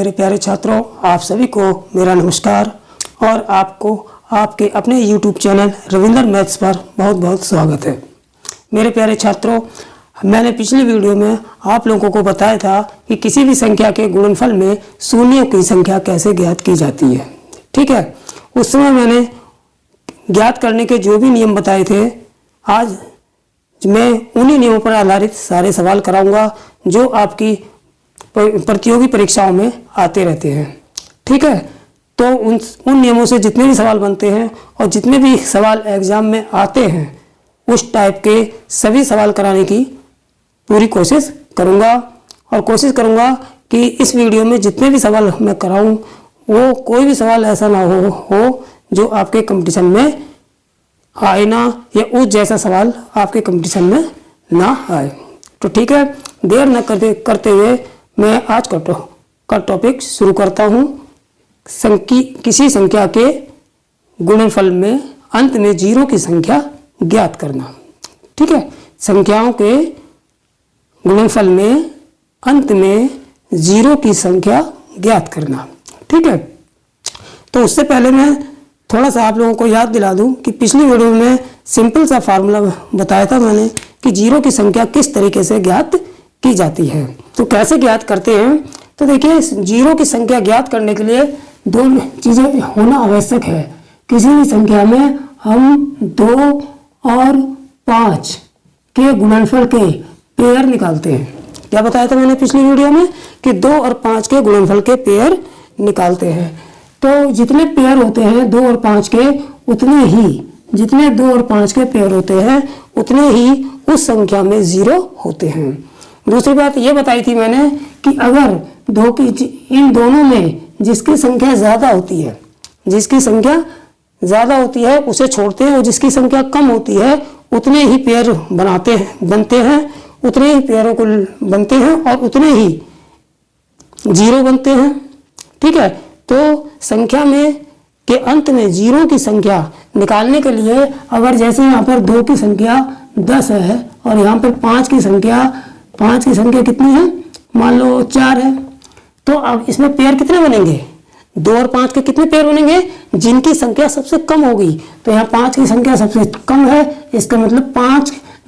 मेरे प्यारे छात्रों, आप सभी को मेरा नमस्कार और आपको आपके अपने YouTube चैनल रविंदर मैथ्स पर बहुत बहुत स्वागत है। मेरे प्यारे छात्रों, मैंने पिछली वीडियो में आप लोगों को बताया था कि किसी भी संख्या के गुणनफल में शून्य की संख्या कैसे ज्ञात की जाती है। ठीक है, उस समय मैंने ज्ञात करने के जो भी नियम बताए थे, आज मैं उन्हीं नियमों पर आधारित सारे सवाल कराऊंगा जो आपकी प्रतियोगी परीक्षाओं में आते रहते हैं। ठीक है, तो उन नियमों से जितने भी सवाल बनते हैं और जितने भी सवाल एग्जाम में आते हैं उस टाइप के सभी सवाल कराने की पूरी कोशिश करूंगा और कोशिश करूंगा कि इस वीडियो में जितने भी सवाल मैं कराऊं वो कोई भी सवाल ऐसा ना हो जो आपके कंपटीशन में आए ना, या उस जैसा सवाल आपके कंपटीशन में ना आए। तो ठीक है, देर न करते हुए मैं आज का टॉपिक शुरू करता हूँ। किसी संख्या के गुणनफल में अंत में जीरो की संख्या ज्ञात करना। ठीक है, संख्याओं के गुणनफल में अंत में जीरो की संख्या ज्ञात करना। ठीक है, तो उससे पहले मैं थोड़ा सा आप लोगों को याद दिला दूं कि पिछली वीडियो में सिंपल सा फार्मूला बताया था मैंने कि जीरो की संख्या किस तरीके से ज्ञात की जाती है। तो कैसे ज्ञात करते हैं, तो देखिए, जीरो की संख्या ज्ञात करने के लिए दो चीज़ें होना आवश्यक है। किसी भी संख्या में हम 2 और 5 के गुणनफल के पेयर निकालते हैं। क्या बताया था मैंने पिछली वीडियो में कि 2 और 5 के गुणनफल के पेयर निकालते हैं। तो जितने पेयर होते हैं 2 और 5 के, उतने ही जितने 2 और 5 के पेयर होते हैं उतने ही उस संख्या में जीरो होते हैं। दूसरी बात ये बताई थी मैंने कि अगर इन दोनों में जिसकी संख्या ज़्यादा होती है, जिसकी संख्या ज़्यादा होती है उसे छोड़ते हैं और जिसकी संख्या कम होती है उतने ही पेयर बनते हैं, उतने ही पेयरों को बनते हैं और उतने ही जीरो बनते हैं। ठीक है, तो संख्या में के अंत में जीरो की संख्या निकालने के लिए अगर जैसे यहाँ पर 2 की संख्या 10 है और यहाँ पर 5 की संख्या कितनी है, मान लो 4 है, तो अब इसमें पेयर कितने बनेंगे, 2 और 5 के कितने पेयर बनेंगे, जिनकी संख्या सबसे कम होगी। तो यहाँ 5 की संख्या सबसे कम है, इसका मतलब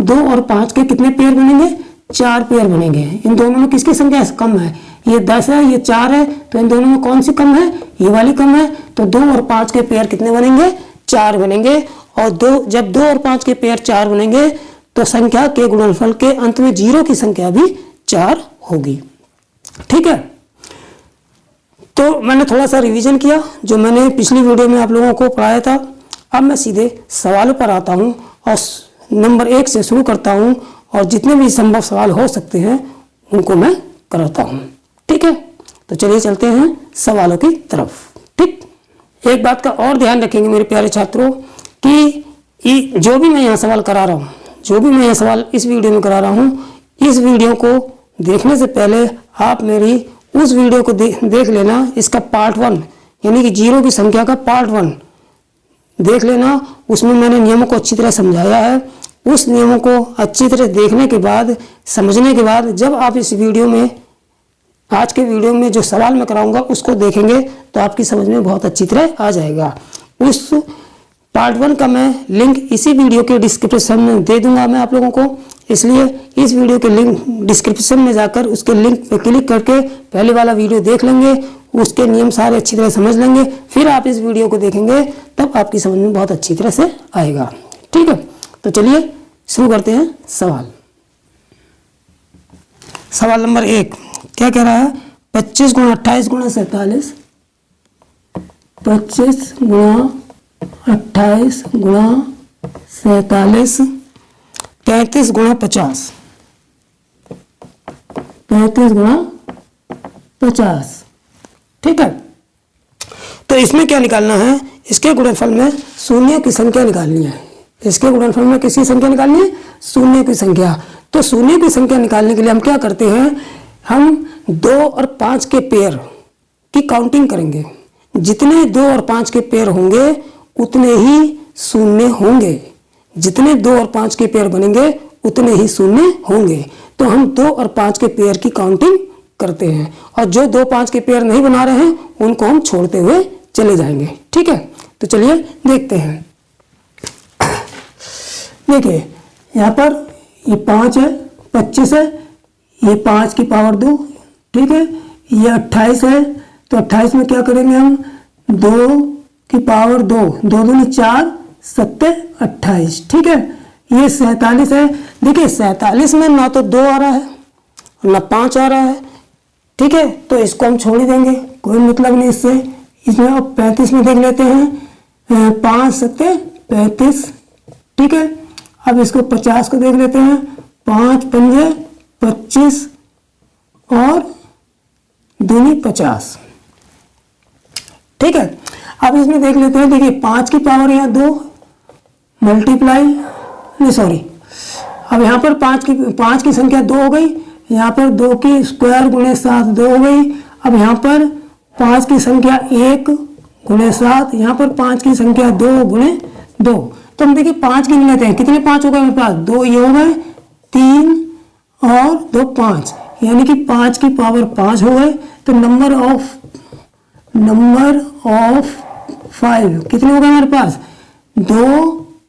2 और 5 के कितने पेयर बनेंगे, 4 पेयर बनेंगे। इन दोनों में किसकी संख्या कम है, ये 10 है, ये 4 है, तो इन दोनों में कौन सी कम है, ये वाली कम है। तो 2 और 5 के पेयर कितने बनेंगे, 4 बनेंगे। और जब 2 और 5 के पेयर 4 बनेंगे तो संख्या के गुणनफल के अंत में जीरो की संख्या भी 4 होगी। ठीक है, तो मैंने थोड़ा सा रिवीजन किया जो मैंने पिछली वीडियो में आप लोगों को पढ़ाया था। अब मैं सीधे सवालों पर आता हूँ और नंबर 1 से शुरू करता हूँ और जितने भी संभव सवाल हो सकते हैं उनको मैं कराता हूँ। ठीक है, तो चलिए चलते हैं सवालों की तरफ। ठीक, एक बात का और ध्यान रखेंगे मेरे प्यारे छात्रों कि जो भी मैं यहाँ सवाल करा रहा हूँ, जो भी मैं यहाँ सवाल इस वीडियो में करा रहा हूँ, इस वीडियो को देखने से पहले आप मेरी उस वीडियो को देख लेना। इसका पार्ट 1 यानी कि जीरो की संख्या का पार्ट 1 देख लेना। उसमें मैंने नियमों को अच्छी तरह समझाया है। उस नियमों को अच्छी तरह देखने के बाद, समझने के बाद, जब आप इस वीडियो में, आज के वीडियो में जो सवाल मैं कराऊंगा उसको देखेंगे तो आपकी समझ में बहुत अच्छी तरह आ जाएगा। उस पार्ट 1 का मैं लिंक इसी वीडियो के डिस्क्रिप्शन में दे दूंगा मैं आप लोगों को, इसलिए इस वीडियो के लिंक डिस्क्रिप्शन में जाकर उसके लिंक पे क्लिक करके पहले वाला वीडियो देख लेंगे, उसके नियम सारे अच्छी तरह समझ लेंगे, फिर आप इस वीडियो को देखेंगे तब आपकी समझ में बहुत अच्छी तरह से आएगा। ठीक है, तो चलिए शुरू करते हैं सवाल। सवाल नंबर 1 क्या कह रहा है, 25 गुणा 28 गुणा 47, 25 गुणा 28 गुणा 47, 35 गुणा 50, 35 गुणा 50। ठीक है, तो इसमें क्या निकालना है, इसके गुणनफल में शून्य की संख्या निकालनी है। इसके गुणनफल में किसकी संख्या निकालनी है, शून्य की संख्या। तो शून्य की संख्या निकालने के लिए हम क्या करते हैं, हम 2 और 5 के पेयर की काउंटिंग करेंगे। जितने 2 और 5 के पेयर होंगे उतने ही शून्य होंगे, जितने 2 और 5 के पेयर बनेंगे उतने ही शून्य होंगे। तो हम 2 और 5 के पेयर की काउंटिंग करते हैं, और जो 2 5 के पेयर नहीं बना रहे हैं उनको हम छोड़ते हुए चले जाएंगे। ठीक है, तो चलिए देखते हैं। देखिए यहाँ पर ये 5 है, 25 है, ये 5 की पावर 2, ठीक है, ये 28 है, तो 28 में क्या करेंगे हम, 2 की पावर 2, 2 दूनी 4, 7 28, ठीक है। ये 47 है। देखिए 47 में ना तो 2 आ रहा है ना 5 आ रहा है, ठीक है, तो इसको हम छोड़ ही देंगे, कोई मतलब नहीं इससे। इसमें अब 35 में देख लेते हैं, 5 7 35, ठीक है। अब इसको 50 को देख लेते हैं, 5 5 25 और दूनी 50, ठीक है। अब इसमें देख लेते हैं, देखिए 5 की पावर यहाँ 2 मल्टीप्लाई, नहीं सॉरी, अब यहाँ पर 5 की संख्या 2 हो गई, यहाँ पर 2 की स्क्वायर गुणे 7 2 हो गई। अब यहाँ पर 5 की संख्या 1 गुणे 7, यहाँ पर 5 की संख्या 2 गुणे 2, तो हम देखिए 5 गिन लेते हैं, कितने 5 हो गए मेरे पास, 2 ये हो गए, 3 और 2 5, यानी कि 5 की पावर 5 हो गए। तो नंबर ऑफ 5 कितने हो गए हमारे पास, 2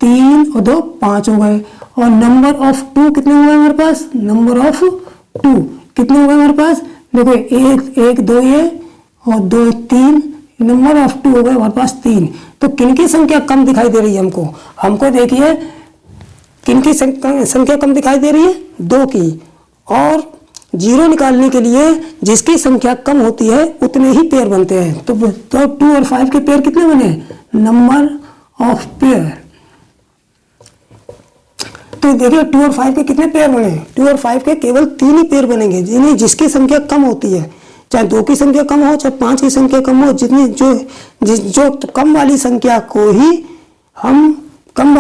3 और 2 5 हो गए। और नंबर ऑफ 2 कितने हो गए हमारे पास, नंबर ऑफ 2 कितने हो गए हमारे पास, देखो 1 2 ये और 2 3, नंबर ऑफ 2 हो गए हमारे पास 3। तो किनकी संख्या कम दिखाई दे रही है हमको देखिए किनकी संख्या कम दिखाई दे रही है, 2 की। और 0 निकालने के लिए जिसकी संख्या कम होती है उतने ही पेयर बनते हैं। तो 2 और 5 के पेयर कितने बने, नंबर ऑफ पेयर। तो देखिए 2 और 5 के कितने पेयर बने, 2 और 5 के केवल 3 ही पेयर बनेंगे, जिसकी संख्या कम होती है, चाहे 2 की संख्या कम हो चाहे 5 की संख्या कम हो, जितनी जो कम वाली संख्या को ही हम कम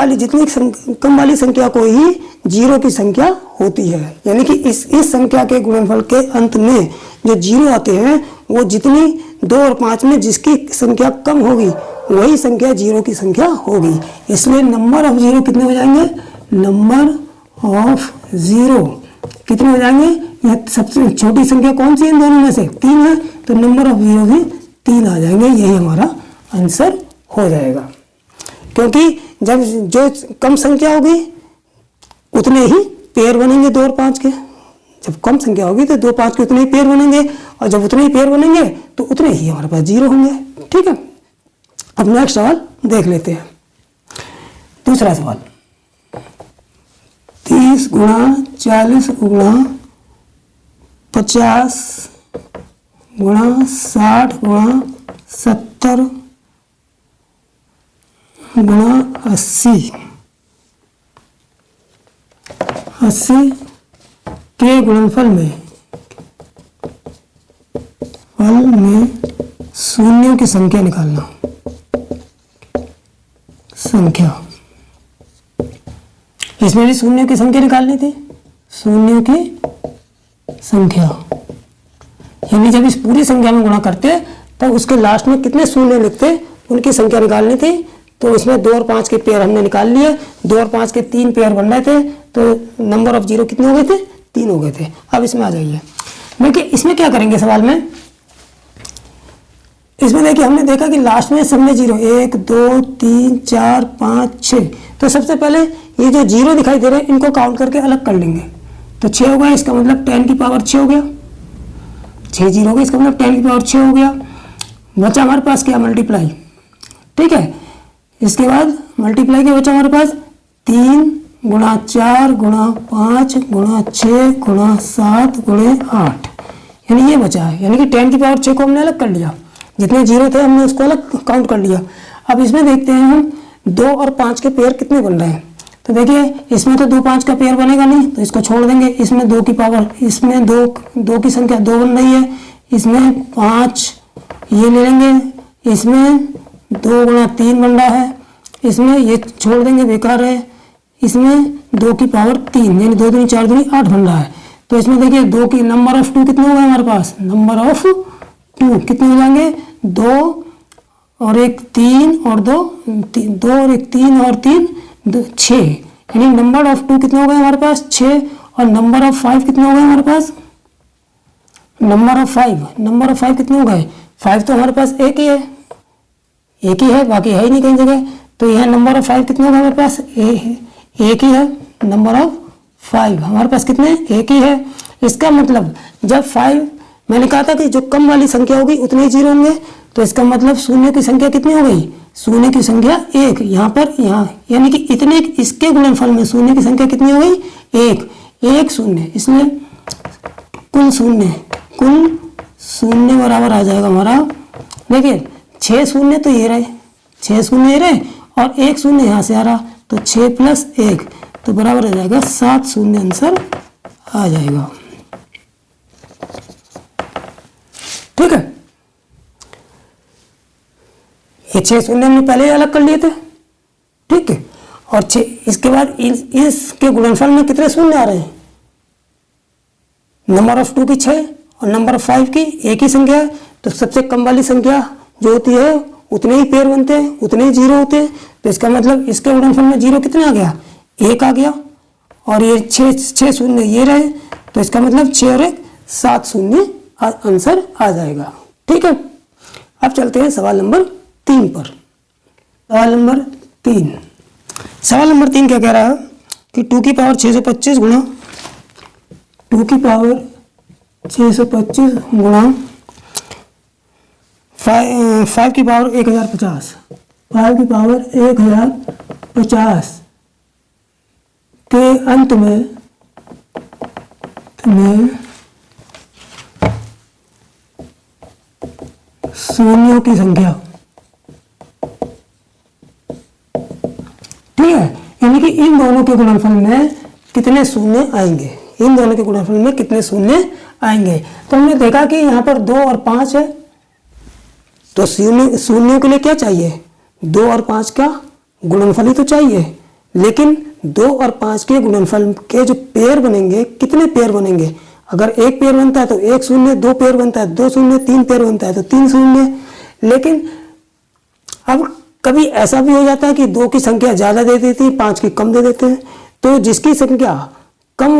वाली संख्या को ही 0 की संख्या होती है। यानी कि इस संख्या के गुणनफल के अंत में जो 0 आते हैं वो जितनी 2 और 5 में जिसकी संख्या कम होगी वही संख्या 0 की संख्या होगी। इसलिए नंबर ऑफ 0 कितने हो जाएंगे, नंबर ऑफ 0 कितने हो जाएंगे, यह सबसे छोटी संख्या कौन सी है इन दोनों में से, 3 है, तो नंबर ऑफ 0 भी 3 आ जाएंगे। यही हमारा आंसर हो जाएगा, क्योंकि जब जो कम संख्या होगी उतने ही पेयर बनेंगे 2 और 5 के। जब कम संख्या होगी तो 2 5 के उतने ही पेयर बनेंगे, और जब उतने ही पेयर बनेंगे तो उतने ही हमारे पास 0 होंगे। ठीक है, अब नेक्स्ट सवाल देख लेते हैं। दूसरा सवाल, 30 गुणा 40 गुणा 50 गुणा 60 गुणा 70 गुणा 80 के गुणनफल में शून्यों की संख्या निकालना। इसमें भी शून्यों की संख्या निकालनी थी, शून्यों की संख्या, यानी जब इस पूरी संख्या में गुणा करते तब उसके लास्ट में कितने शून्य लिखते उनकी संख्या निकालनी थी। तो इसमें 2 और 5 के पेयर हमने निकाल लिए, 2 और 5 के 3 पेयर बन रहे थे, तो नंबर ऑफ 0 कितने हो गए थे, 3 हो गए थे। अब इसमें आ जाइए, देखिए इसमें क्या करेंगे सवाल में, इसमें देखिए हमने देखा कि लास्ट में सब में 0, 1 2 3 4 5 6, तो सबसे पहले ये जो 0 दिखाई दे रहे हैं इनको काउंट करके अलग कर लेंगे। तो 6 हो गया, इसका मतलब 10 की पावर 6 हो गया, 6 0 हो गया, इसका मतलब 10 की पावर 6 हो गया। बचा हमारे पास क्या, मल्टीप्लाई। ठीक है, इसके बाद मल्टीप्लाई के बचा हमारे पास 3 गुणा 4 गुणा 5 गुणा 6 गुणा 7 गुणे 8, यानी ये बचा है। यानी कि 10 की पावर 6 को हमने अलग कर लिया, जितने 0 थे हमने उसको अलग काउंट कर लिया। अब इसमें देखते हैं हम 2 और 5 के पेयर कितने बन रहे हैं। तो देखिए इसमें तो 2 5 का पेयर बनेगा नहीं, तो इसको छोड़ देंगे। इसमें 2 की पावर, इसमें 2 की संख्या 2 बन रही है, इसमें 5 ये ले लेंगे, इसमें 2 गुणा 3 बन रहा है, इसमें ये छोड़ देंगे बेकार है, इसमें 2 की पावर 3 यानी 2 दूनी 4 दूनी 8 बन रहा है। तो इसमें देखिए 2 की नंबर ऑफ 2 कितने हो गए हमारे पास, नंबर ऑफ 2 कितने हो जाएंगे, 2 और 1 3 और 2 और 1 3 और 3 6, यानी नंबर ऑफ 2 कितने हो गए हमारे पास 6, और नंबर ऑफ 5 कितने हो गए हमारे पास नंबर ऑफ 5, नंबर ऑफ 5 कितने हो गए? 5 तो हमारे पास एक ही है, एक ही है, बाकी है ही नहीं कहीं जगह। तो यह नंबर ऑफ 5 कितने होगा हमारे पास? एक ही है। नंबर ऑफ 5 हमारे पास कितने? एक ही है। इसका मतलब जब 5, मैंने कहा था कि जो कम वाली संख्या होगी उतने ही जीरो होंगे, तो इसका मतलब शून्य की संख्या कितनी हो गई? शून्य की संख्या एक। यहाँ पर यहाँ यानी कि इतने इसके गुणनफल में शून्य की संख्या कितनी हो गई? एक। एक शून्य, इसलिए कुल शून्य बराबर आ जाएगा हमारा, देखिए 6 शून्य तो ये रहे, 6 शून्य ये रहे और एक शून्य यहाँ से आ रहा, तो 6 + 1 तो बराबर आ जाएगा 7 शून्य, आंसर आ जाएगा। ठीक है, ये 6 शून्य हमने पहले ही अलग कर लिए थे। ठीक है, और 6 इसके बाद इसके गुणनफल में कितने शून्य आ रहे हैं? नंबर ऑफ 2 की 6 और नंबर ऑफ 5 की एक ही संख्या है, तो सबसे कम वाली संख्या जो होती है उतने ही पेयर बनते हैं, उतने ही जीरो होते हैं। तो इसका मतलब इसके गुणनफल में जीरो कितने आ गया? एक आ गया। और ये 6 शून्य ये रहे, तो इसका मतलब 6 और 1 7 शून्य आंसर आ जाएगा। ठीक है, अब चलते हैं सवाल नंबर 3 पर। सवाल नंबर 3 क्या कह रहा है कि 2 की पावर 625 गुणा 2 की पावर 625 गुणा 5 की पावर 1050, 5 की पावर 1050 के अंत में शून्यों की संख्या, ठीक है, यानी कि इन दोनों के गुणनफल में कितने शून्य आएंगे, इन दोनों के गुणनफल में कितने शून्य आएंगे। तो हमने देखा कि यहाँ पर 2 और 5 है, तो शून्यों के लिए क्या चाहिए? 2 और 5 का गुणनफल ही तो चाहिए। लेकिन 2 और 5 के गुणनफल के जो पेयर बनेंगे, कितने पेयर बनेंगे? अगर एक पेयर बनता है तो एक शून्य, 2 पेयर बनता है 2 शून्य, 3 पेयर बनता है तो 3 शून्य। लेकिन अब कभी ऐसा भी हो जाता है कि 2 की संख्या ज़्यादा दे देती है, 5 की कम दे देते हैं। तो जिसकी संख्या कम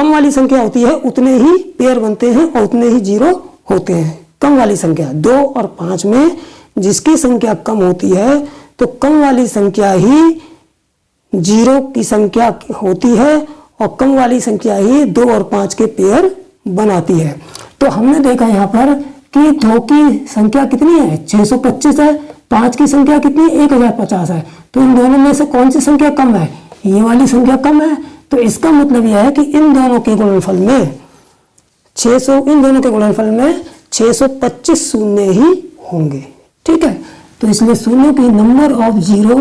वाली संख्या होती है उतने ही पेयर बनते हैं और उतने ही जीरो होते हैं। कम वाली संख्या 2 और 5 में जिसकी संख्या कम होती है तो कम वाली संख्या ही जीरो की संख्या होती है और कम वाली संख्या ही 2 और 5 के पेयर बनाती है। तो हमने देखा यहाँ पर कि 2 की संख्या कितनी है? 625 है। 5 की संख्या कितनी है? 1050 है। तो इन दोनों में से कौन सी संख्या कम है? ये वाली संख्या कम है। तो इसका मतलब यह है कि इन दोनों के गुणनफल में 625 शून्य ही होंगे। ठीक है, तो इसलिए शून्य की नंबर ऑफ जीरो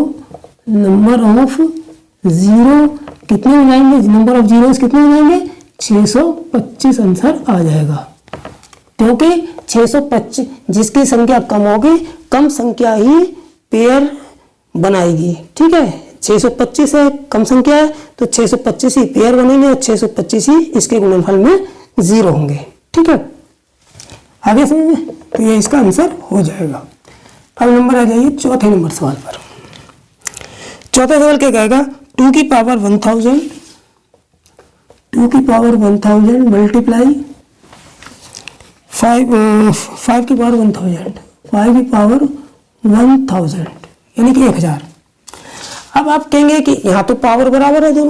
कितने हो जाएंगे? नंबर ऑफ जीरोस कितने हो जाएंगे? 625 आंसर आ जाएगा। क्योंकि 625 जिसकी संख्या कम होगी, कम संख्या ही पेयर बनाएगी। ठीक है, 625 है, कम संख्या है, तो 625 ही पेयर बनेंगे और 625 ही इसके गुणनफल में जीरो होंगे। ठीक है, आगे समझ में? तो ये इसका आंसर हो जाएगा। अब नंबर आ जाइए चौथे नंबर सवाल पर। चौथा सवाल क्या कहेगा? 2 की पावर 1000 मल्टीप्लाई 5 की पावर 1000, 5 की पावर 1000 यानी कि 1000। अब आप कहेंगे कि यहाँ तो पावर बराबर है,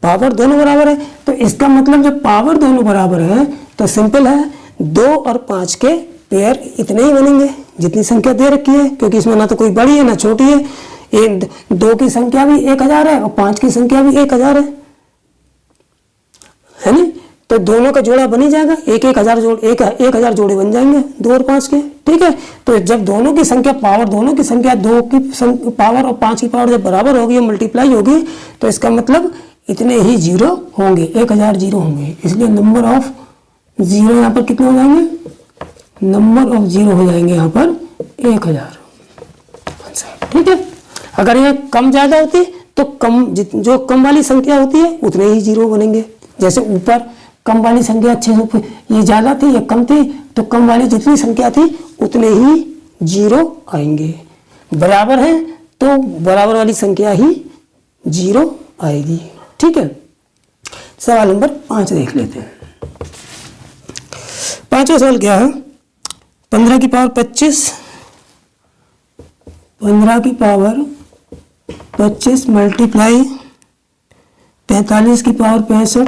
पावर दोनों बराबर है, तो इसका मतलब जब पावर दोनों बराबर है तो सिंपल है, 2 और 5 के पेयर इतने ही बनेंगे जितनी संख्या दे रखी है, क्योंकि इसमें ना तो कोई बड़ी है ना छोटी है। 2 की संख्या भी 1000 है और 5 की संख्या भी 1000 है ना? तो दोनों का जोड़ा बन ही जाएगा, 1000 जोड़े बन जाएंगे 2 और 5 के। ठीक है, तो जब दोनों की संख्या 2 की पावर और 5 की पावर जब बराबर होगी, मल्टीप्लाई होगी, तो इसका मतलब इतने ही जीरो होंगे, 1000 जीरो होंगे। इसलिए नंबर ऑफ जीरो यहाँ पर कितने हो जाएंगे? नंबर ऑफ जीरो हो जाएंगे यहाँ पर 1000। ठीक है, अगर ये कम ज्यादा होती तो जो कम वाली संख्या होती है उतने ही जीरो बनेंगे। जैसे ऊपर कम वाली संख्या 600 ये ज्यादा थी या कम थी, तो कम वाली जितनी संख्या थी उतने ही जीरो आएंगे। बराबर है तो बराबर वाली संख्या ही जीरो आएगी। ठीक है, सवाल नंबर 5 देख लेते हैं। पांचवा सवाल क्या है, 15 की पावर 25, 15 की पावर 25 मल्टीप्लाई 45 की पावर 65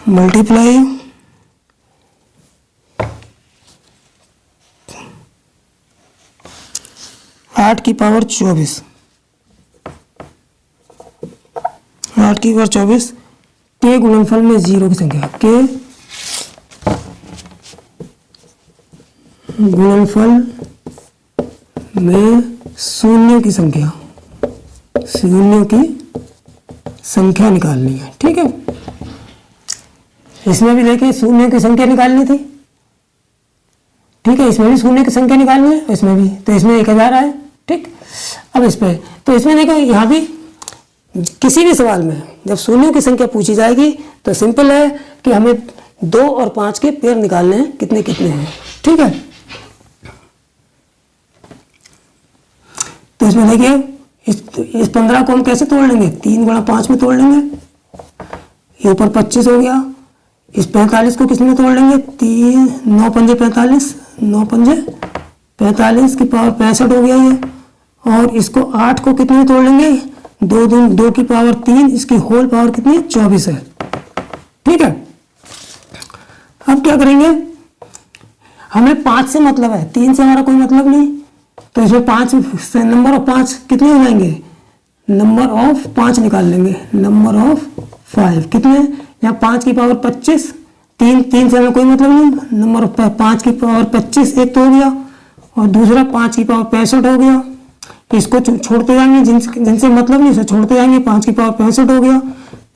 मल्टीप्लाई 8 की पावर 24, 8 की पावर 24 के गुणनफल में जीरो की संख्या, के गुणनफल में शून्य की संख्या, शून्य की संख्या निकालनी है। ठीक है, इसमें भी देखिए शून्य की संख्या निकालनी थी। ठीक है, इसमें भी शून्य की संख्या निकालनी है, इसमें भी, तो इसमें 1000 आए। ठीक, अब इस पे तो इसमें देखो यहाँ भी किसी भी सवाल में जब शून्यों की संख्या पूछी जाएगी तो सिंपल है कि हमें 2 और 5 के पेयर निकालने हैं, कितने कितने हैं। ठीक है, तो इसमें देखिए इस 15 को हम कैसे तोड़ लेंगे, 3 गुणा 5 में तोड़ लेंगे, ये ऊपर 25 हो गया। इस 45 को किस में तोड़ लेंगे, 3 9 पंजे 45, 9 पंजे 45 की पावर 65 हो गया ये। और इसको 8 को कितने में तोड़ लेंगे, 2 की पावर 3, इसकी होल पावर कितनी है, 24 है। ठीक है, अब क्या करेंगे, हमें 5 से मतलब है, 3 से हमारा कोई मतलब नहीं, तो इसमें 5 से नंबर ऑफ 5 कितने हो जाएंगे, नंबर ऑफ 5 निकाल लेंगे, नंबर ऑफ 5 कितने, यहाँ 5 की पावर 25, 3 से हमें कोई मतलब नहीं, नंबर ऑफ 5 की पावर 25 एक तो हो गया, और दूसरा 5 की पावर 65 हो गया। इसको छोड़ते जाएंगे, जिनसे मतलब नहीं, उसे छोड़ते जाएंगे, 5 की पावर 65 हो गया।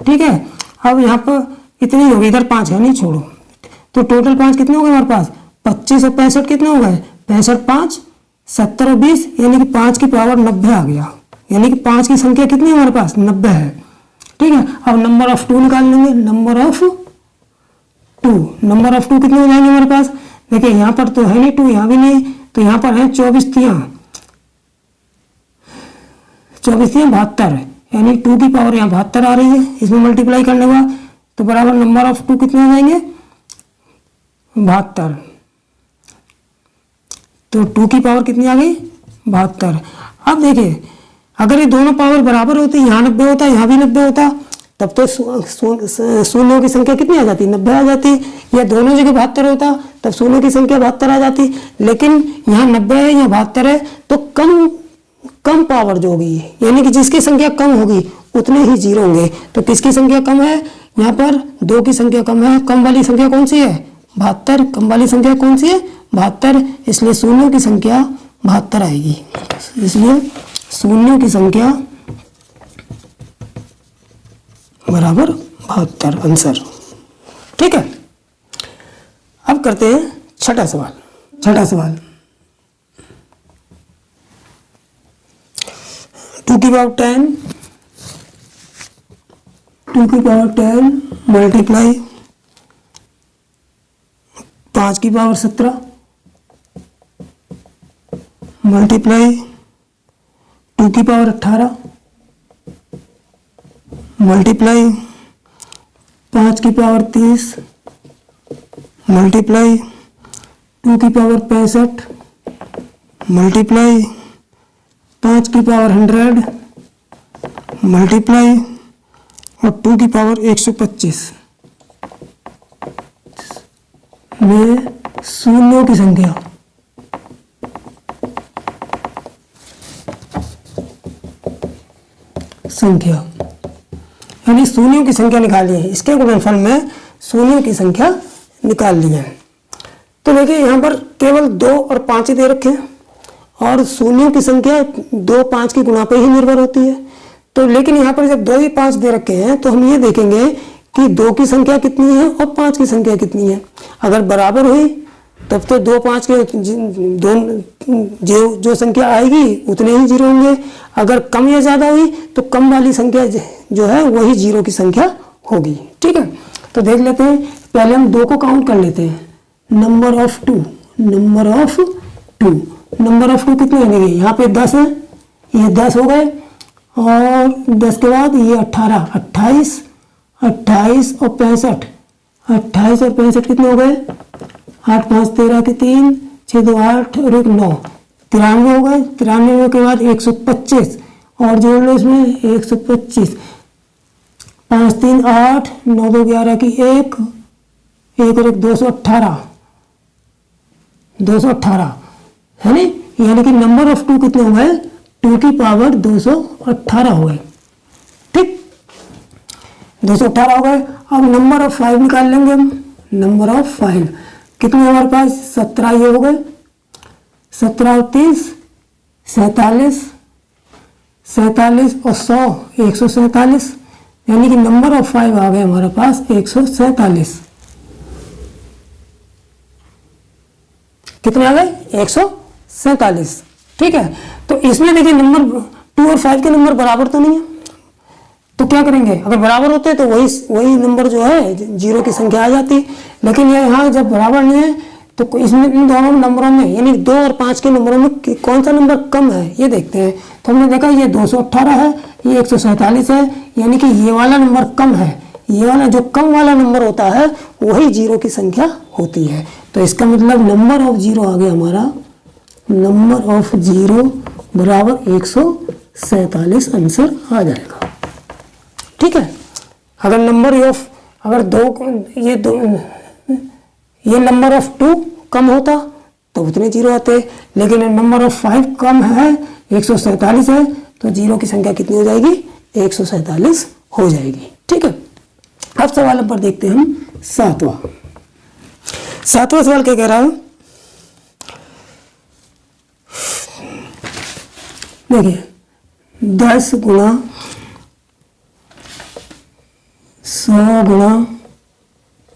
ठीक है, अब यहाँ पर इतनी हो गई, इधर 5 है नहीं, छोड़ो, तो टोटल 5 कितने हो गए हमारे पास, 25 और 65 कितने हो गए, 65 5 70 और 20, यानी कि 5 की पावर 90 आ गया, यानी कि 5 की संख्या कितनी है हमारे पास, 90 है। ठीक है, अब नंबर ऑफ 2 निकाल लेंगे, नंबर ऑफ 2, नंबर ऑफ 2 कितने हो जाएंगे हमारे पास, देखिए यहाँ पर तो है नहीं 2, यहाँ भी नहीं, तो यहाँ पर है 24 3 72, यानी 2 की पावर यहाँ 72 आ रही है, इसमें मल्टीप्लाई करने का तो बराबर नंबर ऑफ 2 कितने हो जाएंगे, 72, तो 2 की पावर कितनी आ गई, 72। अब देखिए अगर ये दोनों पावर बराबर होती, यहाँ 90 होता, यहाँ भी 90 होता, तब तो शून्यों की संख्या कितनी आ जाती, 90 आ जाती, या दोनों जगह 72 होता तब शून्यों की संख्या 72 आ जाती, लेकिन यहाँ 90 है, यहाँ 72 है, तो कम पावर जो होगी, यानी कि जिसकी संख्या कम होगी उतने ही जीरो होंगे। तो किसकी संख्या कम है, यहाँ पर 2 की संख्या कम है, कम वाली संख्या कौन सी है, 72, कम वाली संख्या कौन सी है, 72, इसलिए शून्यों की संख्या 72 आएगी, इसलिए शून्यों की संख्या बराबर 72 आंसर। ठीक है, अब करते हैं छठा सवाल। 2 की पावर 10 मल्टीप्लाई 5 की पावर 17 मल्टीप्लाई 2 की पावर 18 मल्टीप्लाई 5 की पावर 30 मल्टीप्लाई 2 की पावर 65 मल्टीप्लाई 5 की पावर 100 मल्टीप्लाई और 2 की पावर 125 में शून्यों की संख्या यानी शून्यों की संख्या निकाली है, इसके गुणनफल में शून्यों की संख्या निकाल ली है। तो देखिए यहाँ पर केवल 2 और 5 ही दे रखे हैं और शून्यों की संख्या 2 5 की गुणा पर ही निर्भर होती है। तो लेकिन यहाँ पर जब 2 ही 5 दे रखे हैं तो हम ये देखेंगे कि 2 की संख्या कितनी है और 5 की संख्या कितनी है। अगर बराबर हुई तब तो 2 5 के जो संख्या आएगी उतने ही जीरो होंगे। अगर कम या ज़्यादा हुई तो कम वाली संख्या जो है वही जीरो की संख्या होगी। ठीक है, तो देख लेते हैं। पहले हम 2 को काउंट कर लेते हैं। नंबर ऑफ 2 कितने होंगे? यहाँ पे 10 है, ये 10 हो गए और 10 के बाद ये 18 28 और 65 28 और 65 कितने हो गए? 8 5 13 के 3, 6 2 8 और 1 9, 93 हो गए। 93 के बाद 125 और जोड़ लो इसमें 125, 5 3 8, 9 2 11 की 1 और 1 218, 218 है नी, यानी कि नंबर ऑफ 2 कितने हो गए? 2 की पावर 218 हो गए। ठीक, 218 हो गए। अब नंबर ऑफ 5 निकाल लेंगे हम। नंबर ऑफ 5 कितने हमारे पास? 17 ये हो गए। 17 और 30 47, 47 और 100 147, यानी कि नंबर ऑफ 5 आ गए हमारे पास 147। कितने आ गए? 147। ठीक है, तो इसमें देखिए नंबर 2 और 5 के नंबर बराबर तो नहीं है, तो क्या करेंगे? अगर बराबर होते तो वही नंबर जो है जीरो की संख्या आ जाती, लेकिन ये यहाँ जब बराबर नहीं है तो इसमें इन दोनों नंबरों में यानी 2 और 5 के नंबरों में कौन सा नंबर कम है ये देखते हैं। तो हमने देखा ये 218 है, ये 147 है, यानी कि ये वाला नंबर कम है। ये वाला जो कम वाला नंबर होता है वही जीरो की संख्या होती है। तो इसका मतलब नंबर ऑफ जीरो आ गया हमारा, नंबर ऑफ जीरो बराबर 147 आंसर आ जाएगा। ठीक है, अगर नंबर ऑफ ये नंबर ऑफ 2 कम होता तो उतने जीरो आते, लेकिन नंबर ऑफ 5 कम है 147 है, तो जीरो की संख्या कितनी हो जाएगी? 147 हो जाएगी। ठीक है, अब सवाल नंबर देखते हैं हम सातवां सवाल क्या कह रहा है? देखिए 10 गुणा 100 गुणा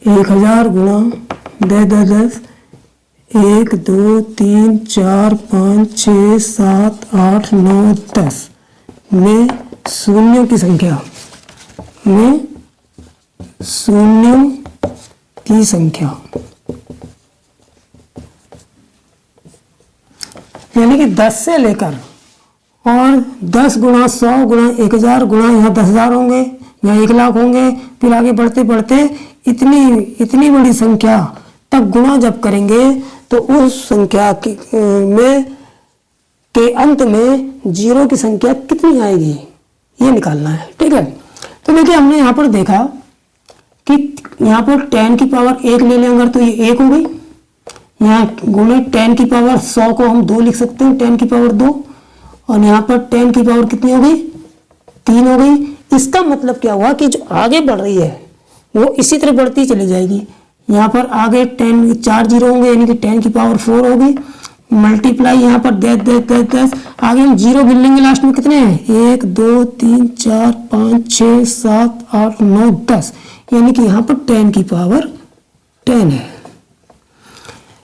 1000 गुणा 10 1 2 3 4 5 6 7 8 9 10 में शून्यों की संख्या यानी कि 10 से लेकर और 10 गुणा 100 गुणा 1000 गुणा यहाँ 10,000 होंगे, यहाँ 1 लाख होंगे, फिर आगे बढ़ते बढ़ते इतनी बड़ी संख्या तक गुणा जब करेंगे तो उस संख्या के अंत में जीरो की संख्या कितनी आएगी ये निकालना है। ठीक है, तो देखिए हमने यहाँ पर देखा कि यहाँ पर 10 की पावर 1 ले लें अगर तो ये 1 हो गई, यहाँ गुणे 10 की पावर 100 को हम 2 लिख सकते हैं, 10 की पावर 2, और यहाँ पर 10 की पावर कितनी हो गई? 3 हो गई। इसका मतलब क्या हुआ कि जो आगे बढ़ रही है वो इसी तरह बढ़ती चली जाएगी। यहाँ पर आगे 4 जीरो होंगे यानी कि 10 की पावर 4 होगी, मल्टीप्लाई यहाँ पर 10 आगे हम जीरो गिन लेंगे लास्ट में कितने हैं? 1 2 3 4 5 6 7 8 9 10, यानी कि यहाँ पर 10 की पावर 10 है,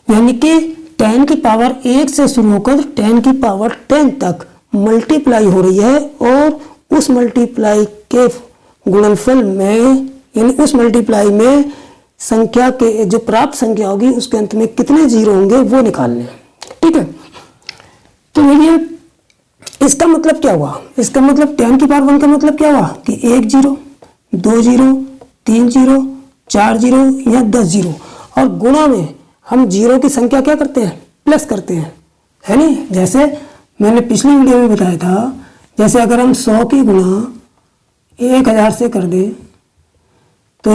यानी कि 10 की पावर 1 से शुरू होकर 10 की पावर 10 तक मल्टीप्लाई हो रही है, और उस मल्टीप्लाई के गुणनफल में यानी उस मल्टीप्लाई में संख्या के जो प्राप्त संख्या होगी उसके अंत में कितने जीरो होंगे वो निकालने हैं। ठीक है, तो ये इसका मतलब क्या हुआ? इसका मतलब 10 की पावर 1 का मतलब क्या हुआ कि 1 जीरो 2 जीरो 3 जीरो 4 जीरो या 10 जीरो, और गुणा में हम जीरो की संख्या क्या करते हैं? प्लस करते हैं, है नहीं? जैसे मैंने पिछली वीडियो में बताया था, जैसे अगर हम 100 की गुणा 1000 से कर दें तो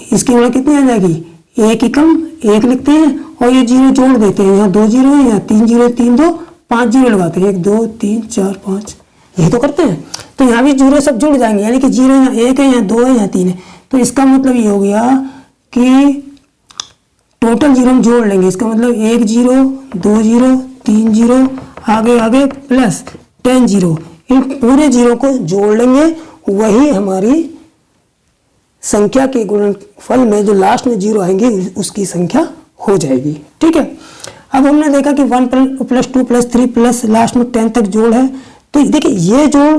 इसकी गुणा कितनी आ जाएगी? 1 ही कम 1 लिखते हैं और ये जीरो जोड़ देते हैं, यहाँ 2 जीरो है, यहाँ 3 जीरो 3 2 5 जीरो लगाते हैं, 1 2 3 4 5, यही तो करते हैं। तो यहाँ भी जीरो सब जुड़ जाएंगे, यानी कि जीरो यहाँ 1 है, यहाँ 2 है, यहाँ 3 है। तो इसका मतलब ये हो गया कि टोटल जीरो हम जोड़ लेंगे, इसका मतलब 1 जीरो 2 जीरो 3 जीरो आगे प्लस 10 जीरो, इन पूरे जीरो को जोड़ लेंगे, वही हमारी संख्या के गुणनफल में जो लास्ट में जीरो आएंगे उसकी संख्या हो जाएगी। ठीक है, अब हमने देखा कि 1 + 2 + 3 प्लस लास्ट में 10 तक जोड़ है। तो देखिए ये जोड़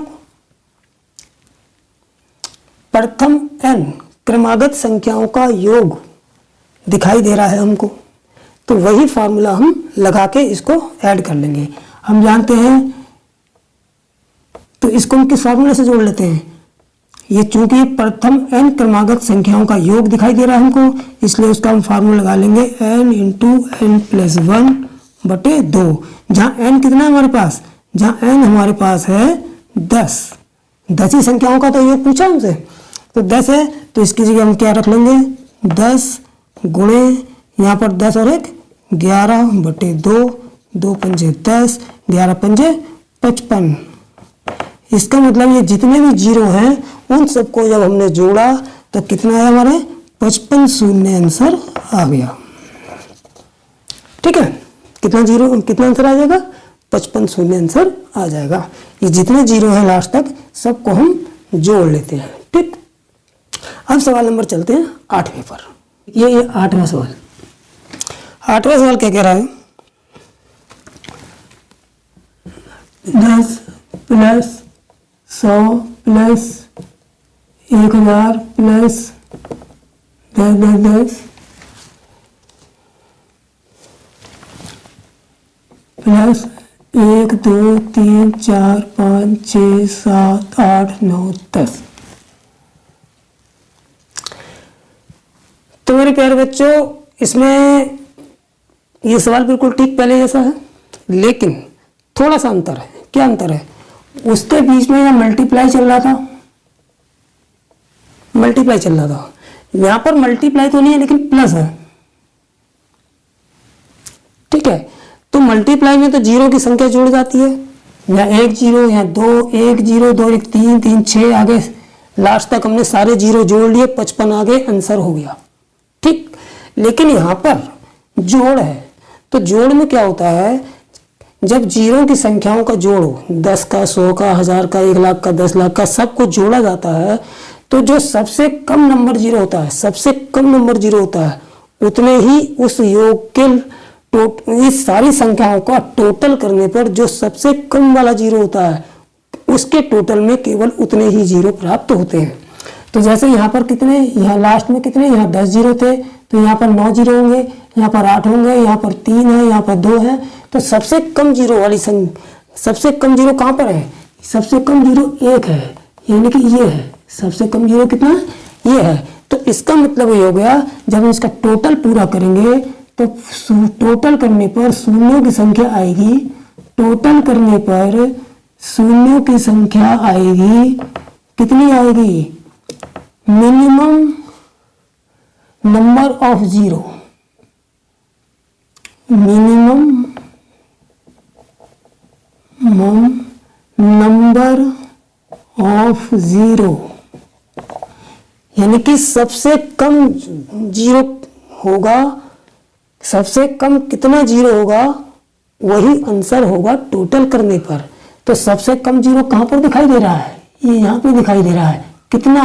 प्रथम n क्रमागत संख्याओं का योग दिखाई दे रहा है हमको, तो वही फार्मूला हम लगा के इसको ऐड कर लेंगे। हम जानते हैं, तो इसको हम किस फार्मूले से जोड़ लेते हैं? ये चूंकि प्रथम n क्रमागत संख्याओं का योग दिखाई दे रहा है हमको, इसलिए उसका हम फार्मूला लगा लेंगे n इंटू एन प्लस 1/2। जहाँ n कितना है हमारे पास, जहाँ n हमारे पास है 10, 10 ही संख्याओं का तो योग पूछा हमसे, तो 10 है तो इसकी जगह हम क्या रख लेंगे 10 गुणे यहाँ पर 10 और 1 11/2, 2 पंजे 10, 11 पंजे 55। इसका मतलब ये जितने भी जीरो हैं उन सबको जब हमने जोड़ा तो कितना आया हमारे 55 शून्य आंसर आ गया। ठीक है, कितना आंसर आ जाएगा 55 शून्य आंसर आ जाएगा। ये जितने जीरो हैं लास्ट तक सबको हम जोड़ लेते हैं। ठीक, अब सवाल नंबर चलते हैं 8वें पर। ये 8वां सवाल, 8वां सवाल क्या कह रहा है 10 प्लस 100 प्लस 1000 प्लस 10 प्लस 1 2 3 4 5 6 7 8 9 10। तो मेरे प्यारे बच्चों, इसमें ये सवाल बिल्कुल ठीक पहले जैसा है, लेकिन थोड़ा सा अंतर है। क्या अंतर है, उसके बीच में यहाँ मल्टीप्लाई चल रहा था, मल्टीप्लाई चल रहा था। यहाँ पर मल्टीप्लाई तो नहीं है लेकिन प्लस है। ठीक है, तो मल्टीप्लाई में तो जीरो की संख्या जुड़ जाती है, यहाँ 1 जीरो, यहाँ 2 1 जीरो, 2 1 3 3 6 आगे लास्ट तक हमने सारे जीरो जोड़ लिए, 55 आगे आंसर हो गया। ठीक, लेकिन यहाँ पर जोड़ है, तो जोड़ में क्या होता है, जब जीरो की संख्याओं का जोड़ हो, 10 का 100 का 1000 का 1 लाख का 10 लाख का सबको जोड़ा जाता है, तो जो सबसे कम नंबर जीरो होता है, सबसे कम नंबर जीरो होता है, उतने ही उस योग के इस सारी संख्याओं का टोटल करने पर जो सबसे कम वाला जीरो होता है उसके टोटल में केवल उतने ही जीरो प्राप्त होते हैं। तो जैसे यहाँ पर कितने, यहाँ लास्ट में कितने, यहाँ 10 जीरो थे, तो यहाँ पर 9 जीरो होंगे, यहाँ पर 8 होंगे, यहाँ पर 3 है, यहाँ पर 2 है। तो सबसे कम जीरो वाली सबसे कम जीरो कहाँ पर है, सबसे कम जीरो 1 है, यानी कि ये है सबसे कम जीरो कितना, ये है। तो इसका मतलब ये हो गया, जब हम इसका टोटल पूरा करेंगे तो टोटल करने पर शून्यों की संख्या आएगी, टोटल करने पर शून्यों की संख्या आएगी, कितनी आएगी, minimum number of zero, minimum number of zero, यानी कि सबसे कम जीरो होगा, सबसे कम कितना जीरो होगा वही आंसर होगा टोटल करने पर। तो सबसे कम जीरो कहाँ पर दिखाई दे रहा है, ये यहाँ पे दिखाई दे रहा है, कितना,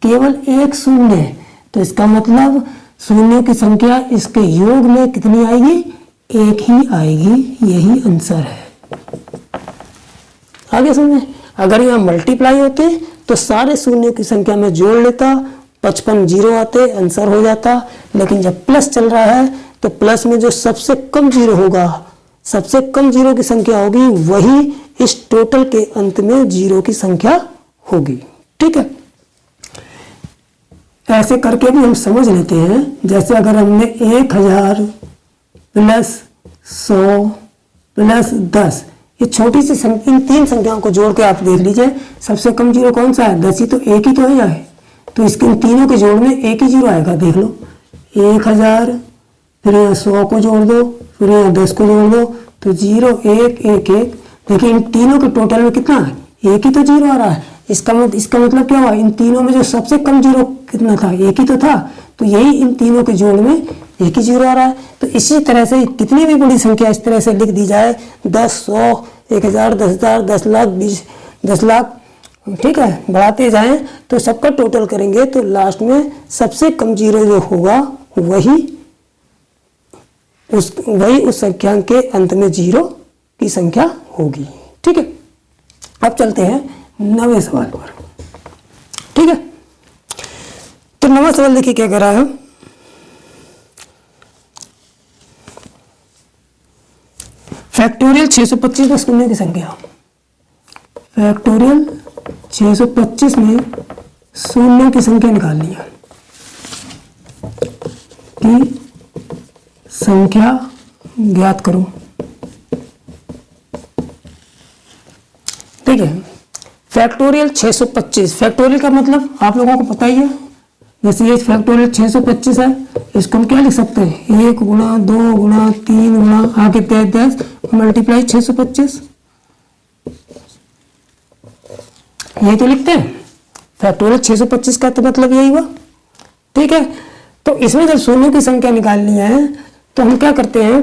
केवल 1 शून्य। तो इसका मतलब शून्यों की संख्या इसके योग में कितनी आएगी, 1 ही आएगी, यही आंसर है। आगे समझे, अगर यहाँ मल्टीप्लाई होते तो सारे शून्यों की संख्या में जोड़ लेता, 55 जीरो आते, आंसर हो जाता। लेकिन जब प्लस चल रहा है तो प्लस में जो सबसे कम जीरो होगा, सबसे कम जीरो की संख्या होगी, वही इस टोटल के अंत में जीरो की संख्या होगी। ठीक है, ऐसे करके भी हम समझ लेते हैं। जैसे अगर हमने 1000 प्लस 100 प्लस 10, ये छोटी सी इन 3 संख्याओं को जोड़ के आप देख लीजिए, सबसे कम जीरो कौन सा है, 10 ही तो, 1 ही तो है, तो इसके इन तीनों के जोड़ में 1 ही जीरो आएगा। देख लो, 1000, फिर यहाँ 100 को जोड़ दो, फिर यहाँ 10 को जोड़ दो, तो 0 1 1 1। देखिए इन तीनों के टोटल में कितना है, 1 ही तो जीरो आ रहा है। इसका मतलब क्या हुआ, इन तीनों में जो सबसे कम जीरो कितना था, 1 ही तो था। तो यही इन तीनों के जोड़ में 1 ही जीरो आ रहा है। तो इसी तरह से कितनी भी बड़ी संख्या इस तरह से लिख दी जाए, 10 100 1000 10,000 10 लाख 10 लाख, ठीक है, बढ़ाते जाएं तो सबका टोटल करेंगे तो लास्ट में सबसे कम जीरो जो होगा वही उस संख्या के अंत में जीरो की संख्या होगी। ठीक है, अब चलते हैं 9वें सवाल पर। ठीक है, तो 9वां सवाल देखिए क्या कह रहा है, फैक्टोरियल 625 में शून्य की संख्या, फैक्टोरियल 625 में शून्यों की संख्या निकालनी है, कि संख्या ज्ञात करो। ठीक है, फैक्टोरियल 625, फैक्टोरियल का मतलब आप लोगों को पता ही है। जैसे ये फैक्टोरियल 625 है, इसको हम क्या लिख सकते हैं, 1 गुणा 2 गुणा 3 गुणा आगे 10 मल्टीप्लाई 625, ये तो लिखते हैं। फैक्टोरियल 625 का तो मतलब यही हुआ। ठीक है, तो इसमें जब शून्यों की संख्या निकालनी है तो हम क्या करते हैं,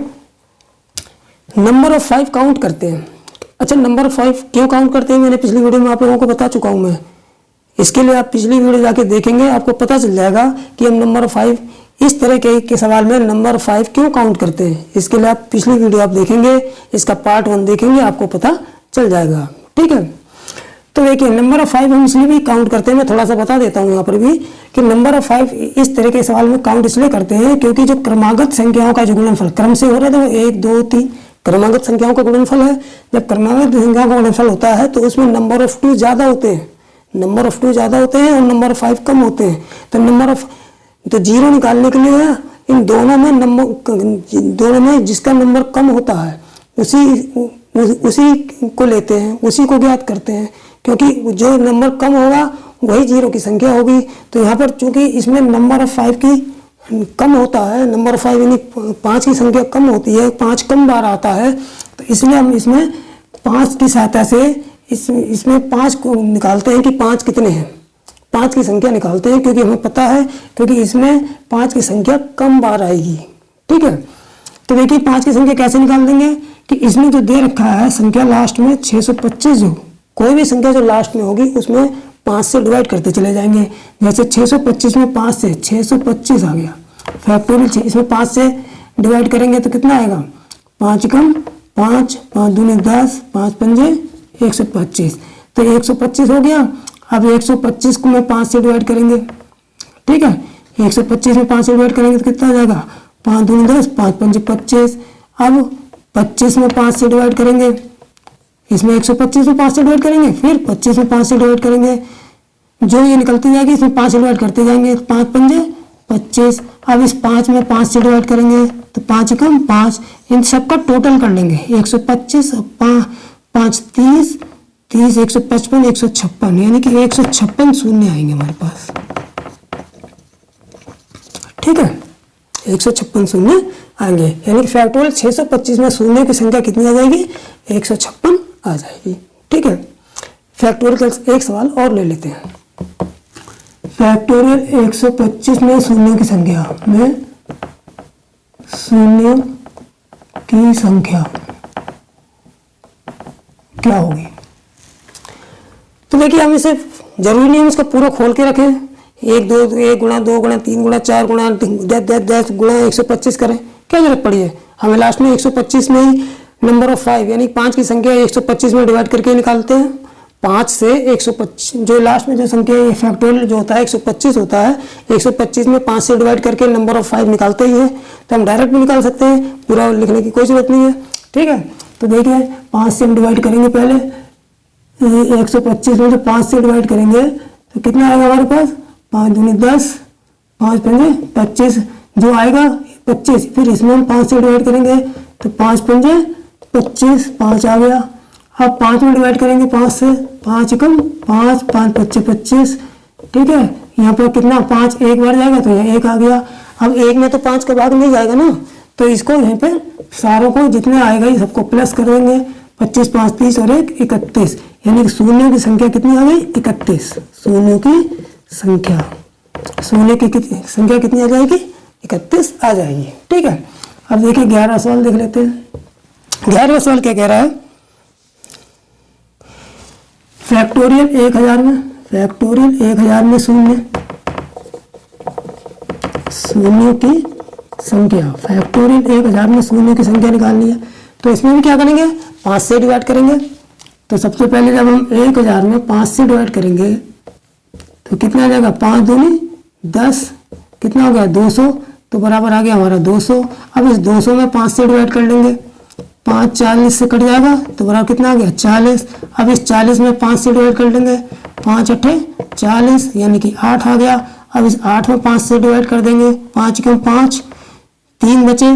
नंबर ऑफ 5 काउंट करते हैं। अच्छा, नंबर ऑफ 5 क्यों काउंट करते हैं, मैंने पिछली वीडियो में आप लोगों को बता चुका हूं मैं। इसके लिए आप पिछली वीडियो जाके देखेंगे, आपको पता चल जाएगा कि हम नंबर ऑफ 5 इस तरह के सवाल में नंबर ऑफ 5 क्यों काउंट करते हैं। इसके लिए आप पिछली वीडियो आप देखेंगे, इसका पार्ट 1 देखेंगे, आपको पता चल जाएगा। ठीक है, तो देखिए नंबर ऑफ 5 हम इसलिए भी काउंट करते हैं, मैं थोड़ा सा बता देता हूँ यहाँ पर भी कि नंबर ऑफ 5 इस तरह के सवाल में काउंट इसलिए करते हैं क्योंकि जो क्रमागत संख्याओं का जो गुणनफल क्रम से हो रहा है, तो 1 2 3 क्रमागत संख्याओं का गुणनफल है। जब क्रमागत संख्याओं का गुणनफल होता है तो उसमें नंबर ऑफ 2 ज़्यादा होते हैं, नंबर ऑफ 2 ज़्यादा होते हैं और नंबर ऑफ 5 कम होते हैं। तो नंबर ऑफ तो 0 निकालने के लिए इन दोनों में जिसका नंबर कम होता है उसी को लेते हैं, उसी को ज्ञात करते हैं, क्योंकि जो नंबर कम होगा वही 0 की संख्या होगी। तो यहाँ पर चूंकि इसमें नंबर ऑफ 5 की कम होता है, नंबर ऑफ 5 यानी 5 की संख्या कम होती है, 5 कम बार आता है, तो इसलिए हम इसमें 5 की सहायता से इसमें 5 को निकालते हैं कि 5 कितने हैं, 5 की संख्या निकालते हैं, क्योंकि हमें पता है क्योंकि इसमें 5 की संख्या कम बार आएगी। ठीक है, तो देखिए 5 की संख्या कैसे निकाल देंगे कि इसमें जो दे रखा है संख्या लास्ट में 625, जो कोई भी संख्या जो लास्ट में होगी उसमें 5 से डिवाइड करते चले जाएंगे। जैसे 625 में 5 से 625 आ गया फैक्टोरियल, इसमें 5 से डिवाइड करेंगे तो कितना आएगा, 5 कम 5, 5 दूनी 10, 5 पंजे 125, तो 125 हो गया। अब 125 को में 5 से डिवाइड करेंगे। ठीक है, 125 में 5 से डिवाइड करेंगे तो कितना आ जाएगा, 5 दूनी 10, 5 पंजे 25। अब 25 में 5 से डिवाइड करेंगे, इसमें 125 में 5 से डिवाइड करेंगे, फिर 25 में 5 से डिवाइड करेंगे, जो ये निकलती जाएगी इसमें 5 से डिवाइड करते जाएंगे, 5 पंजे 25। अब इस 5 में 5 से डिवाइड करेंगे तो 5 कम 5, इन सबका टोटल कर लेंगे 125, 5 30, 30 155 156, यानी कि 156 शून्य आएंगे हमारे पास। ठीक है, 156 शून्य आएंगे, यानी कि फैक्टोरियल 625 में शून्य की संख्या कितनी आ जाएगी, 156 आ जाएगी। ठीक है, फैक्टोरियल का एक सवाल और ले लेते हैं। फैक्टोरियल 125 में शून्यों की संख्या क्या होगी। तो देखिए हम इसे जरूरी नहीं हम इसको पूरा खोल के रखें, 1 गुणा 2 गुणा 3 गुणा 4 गुणा 10 गुणा 125 करें, क्या जरूरत पड़ी है। हमें लास्ट में 125 में ही नंबर ऑफ 5 यानी 5 की संख्या 125 में डिवाइड करके निकालते हैं। 5 से 125 जो लास्ट में जो संख्या है फैक्टोरियल जो होता है 125 होता है, 125 में 5 से डिवाइड करके नंबर ऑफ 5 निकालते ही है, तो हम डायरेक्ट भी निकाल सकते हैं, पूरा लिखने की कोई जरूरत नहीं है। ठीक है, तो देखिए 5 से हम डिवाइड करेंगे, पहले 125 में जो 5 से डिवाइड करेंगे तो कितना आएगा हमारे पास, 5 दूनी 10, 5 पंजे 25, जो आएगा 25, फिर इसमें हम 5 से डिवाइड करेंगे तो 5 पंजे 25, 5 आ गया। अब 5 में डिवाइड करेंगे 5 से, 5 कम 5, 5 पच्चे 25। ठीक है, यहाँ पर कितना 5 एक बार जाएगा तो यहाँ 1 आ गया। अब 1 में तो 5 का भाग नहीं जाएगा ना, तो इसको यहाँ पे सारों को जितने आएगा ये सबको प्लस कर देंगे, 25 5 30 और 1 31, यानी कि शून्यों की संख्या कितनी आ गई, 31। शून्यों की संख्या कितनी आ जाएगी, 31 आ जाएगी। ठीक है, अब देखिए 11वां सवाल देख लेते हैं। 11वां सवाल क्या कह रहा है, फैक्टोरियल 1000 में शून्यों की संख्या, फैक्टोरियल 1000 में शून्यों की संख्या निकालनी है। तो इसमें भी क्या करेंगे, 5 से डिवाइड करेंगे। तो सबसे पहले जब हम 1000 में 5 से डिवाइड करेंगे तो कितना आ जाएगा, 5 दूनी 10, कितना हो गया 200, तो बराबर आ गया हमारा 200। अब इस 200 में 5 से डिवाइड कर लेंगे, 5 40 से कट जाएगा तो बराबर कितना आ गया 40। अब इस 40 में 5 से डिवाइड कर लेंगे 5 अट्ठे 40 यानी कि 8 आ गया। अब इस 8 में 5 से डिवाइड कर देंगे, 5 क्यों 5, 3 बचे,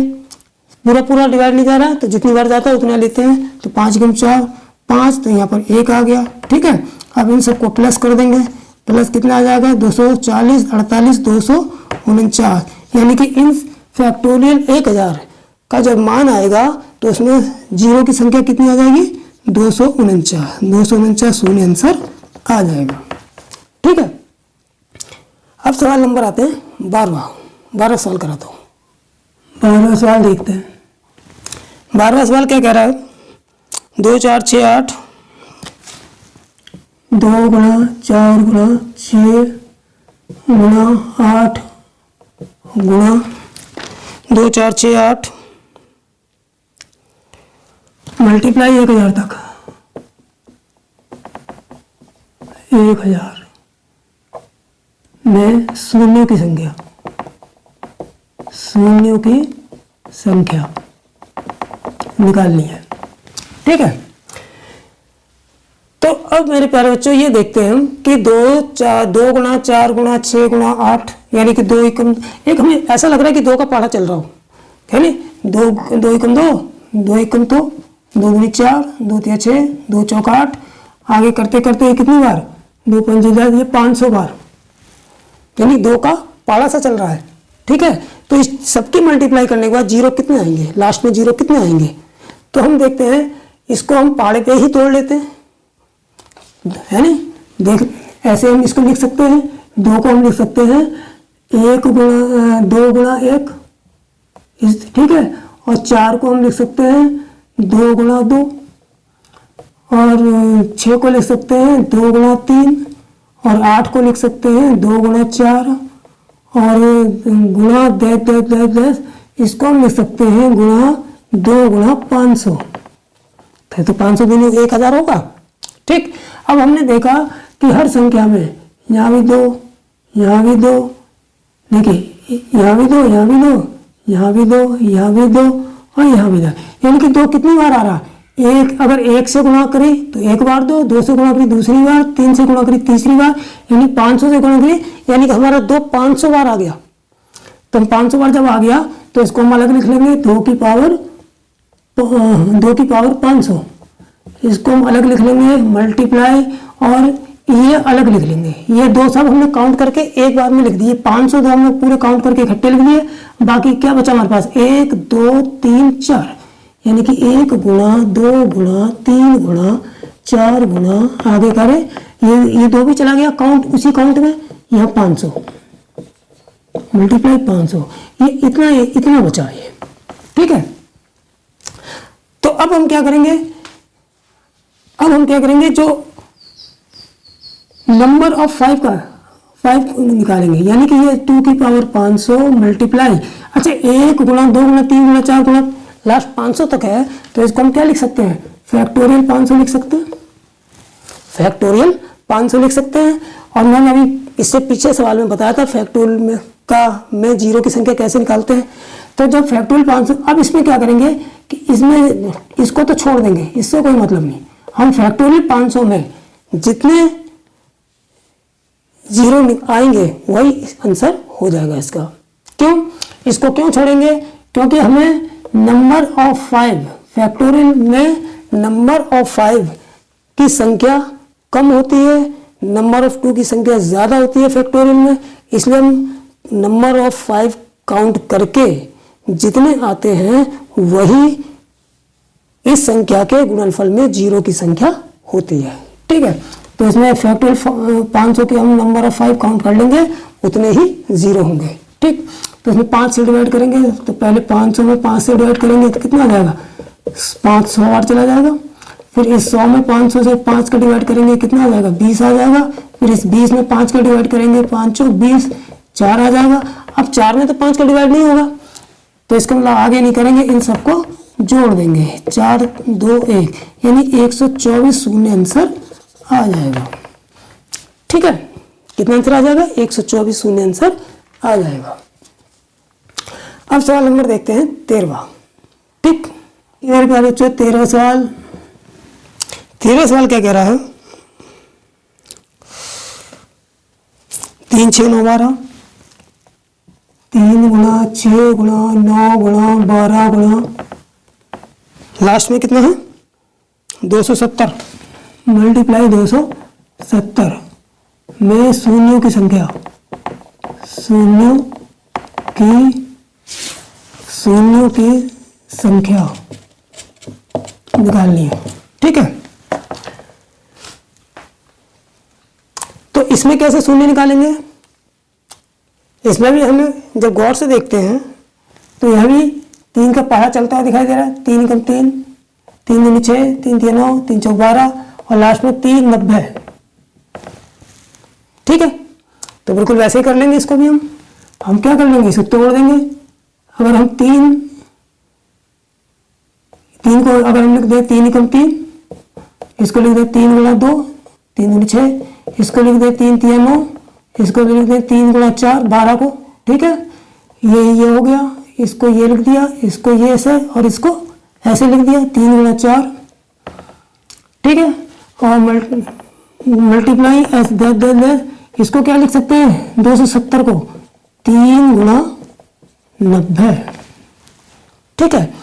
पूरा पूरा डिवाइड नहीं जा रहा तो जितनी बार जाता है उतना लेते हैं, तो 5 गुम 4 5, तो यहाँ पर 1 आ गया। ठीक है, अब इन सबको प्लस कर देंगे, प्लस कितना आ जाएगा 240 48 249, यानी कि इन फैक्टोरियल 1000 का जब मान आएगा तो उसमें जीरो की संख्या कितनी आ जाएगी 249 शून्य आंसर आ जाएगा। ठीक है, अब सवाल नंबर आते हैं 12वां सवाल कराता हूँ। 12वां सवाल देखते हैं। 12वां सवाल क्या कह रहा है, 2 4 6 8, 2 गुणा 4 गुणा 6 गुणा 8 गुणा 2 4 6 8 मल्टीप्लाई 1000 तक, 1000 में शून्यों की संख्या निकालनी है। ठीक है, तो अब मेरे प्यारे बच्चों ये देखते हैं कि 2 गुणा 4 गुणा 6 गुणा 8 यानी कि 2 एकम, एक हमें ऐसा लग रहा है कि 2 का पढ़ा चल रहा हो, है नहीं, 2 एकम 2, 2 एकम तो 2 गुणी 4, 2 तिया 6, 2 चौका 8, आगे करते करते कितनी बार 2 पंजे 10, ये 500 बार, यानी 2 का पाड़ा सा चल रहा है। ठीक है, तो इस सबकी मल्टीप्लाई करने के बाद जीरो कितने आएंगे, लास्ट में जीरो कितने आएंगे, तो हम देखते हैं इसको हम पाड़े पे ही तोड़ लेते हैं, है नहीं, देख ऐसे हम इसको लिख सकते हैं, 2 को हम लिख सकते हैं 2 गुणा 1, ठीक है, और 4 को हम लिख सकते हैं 2 गुणा 2, और 6 को लिख सकते हैं 2 गुणा 3, और 8 को लिख सकते हैं 2 गुणा 4, और गुणा 10 इसको हम लिख सकते हैं गुणा 2 गुणा 500, तो 500 दूनी 1000 होगा। ठीक, अब हमने देखा कि हर संख्या में यहाँ भी 2, यहाँ भी 2, देखिए यहाँ भी 2, यहाँ भी 2, यहाँ भी 2, यहाँ भी 2 और यहाँ भी 2, यानी कि 2 कितनी बार आ रहा है, एक, अगर 1 से गुणा करें तो एक बार 2 से गुणा करें दूसरी बार, 3 से गुणा करें तीसरी बार, यानी 500 से गुणा करें, यानी कि हमारा 2 500 बार आ गया। तो 500 बार जब आ गया तो इसको हम अलग लिख लेंगे, 2 की पावर 500, इसको हम अलग लिख लेंगे मल्टीप्लाई, और ये अलग लिख लेंगे, ये 2 सब हमने काउंट करके एक बार में लिख दिए, 500 तो हमने पूरे काउंट करके इकट्ठे लिख दिए, बाकी क्या बचा हमारे पास 1 2 3 4, यानी कि 1 गुणा 2 गुणा 3 गुणा 4 गुणा आगे करें, ये 2 भी चला गया काउंट, उसी काउंट में यहाँ 500 मल्टीप्लाई 500, ये इतना बचा है। ठीक है, तो अब हम क्या करेंगे, जो नंबर ऑफ 5 निकालेंगे, यानी कि ये 2 की पावर 500 मल्टीप्लाई, अच्छा 1 गुणा 2 गुणा 3 गुणा 4 गुणा लास्ट 500 तक है, तो इसको हम क्या लिख सकते हैं, फैक्टोरियल 500 लिख सकते हैं, फैक्टोरियल 500 लिख सकते हैं। और मैंने अभी इससे पीछे सवाल में बताया था फैक्टोरियल में जीरो की संख्या कैसे निकालते हैं, तो जब फैक्टोरियल 500, अब इसमें क्या करेंगे कि इसमें इसको तो छोड़ देंगे, इससे कोई मतलब नहीं, हम फैक्टोरियल 500 में जितने जीरो आएंगे वही आंसर हो जाएगा इसका। क्यों, इसको क्यों छोड़ेंगे, क्योंकि हमें नंबर ऑफ 5 फैक्टोरियल में नंबर ऑफ 5 की संख्या कम होती है, नंबर ऑफ 2 की संख्या ज़्यादा होती है फैक्टोरियल में, इसलिए हम नंबर ऑफ 5 काउंट करके जितने आते हैं वही इस संख्या के गुणनफल में जीरो की संख्या होती है। ठीक है, तो इसमें फैक्टोरियल 500 के हम नंबर ऑफ 5 काउंट कर लेंगे, उतने ही जीरो होंगे। ठीक, तो इसमें 5 से डिवाइड करेंगे, तो पहले 500 में 5 से डिवाइड करेंगे तो कितना आ जाएगा, 500 बार चला जाएगा, फिर इस 100 में 500 से 5 का डिवाइड करेंगे कितना आ जाएगा, 20 आ जाएगा, फिर इस 20 में 5 का डिवाइड करेंगे 5 20 4 आ जाएगा। अब 4 में तो 5 का डिवाइड नहीं होगा, तो इसका मतलब आगे नहीं करेंगे, इन सबको जोड़ देंगे, 4 2 1, यानी 124 शून्य आंसर आ जाएगा। ठीक है, कितना आंसर आ जाएगा, 124 शून्य आंसर आ जाएगा। अब सवाल नंबर देखते हैं 13वां। ठीक, मेरे प्यारे बच्चों 13वां सवाल क्या कह रहा है, 3 6 9 12, 3 गुणा 6 गुणा 9 गुणा 12 गुणा लास्ट में कितना है 270 मल्टीप्लाई 270 में शून्यों की संख्या निकालनी है। ठीक है, तो इसमें कैसे शून्य निकालेंगे? इसमें भी हमें जब गौर से देखते हैं तो यह भी 3 का पहाड़ा चलता हुआ दिखाई दे रहा है। 3 एकम 3, 3 दूनी 6, 3 तिया 9, 3 चौक 12 और लास्ट में 3 90। ठीक है, तो बिल्कुल वैसे ही कर लेंगे इसको भी हम क्या कर लेंगे, इसे तोड़ देंगे। अगर हम 3 को अगर हम लिख दें 3 एकम 3, इसको लिख दें 3 गुणा 2, 3 दूनी 6, इसको लिख दें 3 तिया 9, इसको भी लिख दें 3 गुणा 4 12 को। ठीक है, ये हो गया, इसको ये लिख दिया, इसको ये ऐसे और इसको ऐसे लिख दिया 3 गुणा 4। ठीक है, और मल्टीप्लाई इसको क्या लिख सकते हैं 270 को 3 गुणा 90। ठीक है,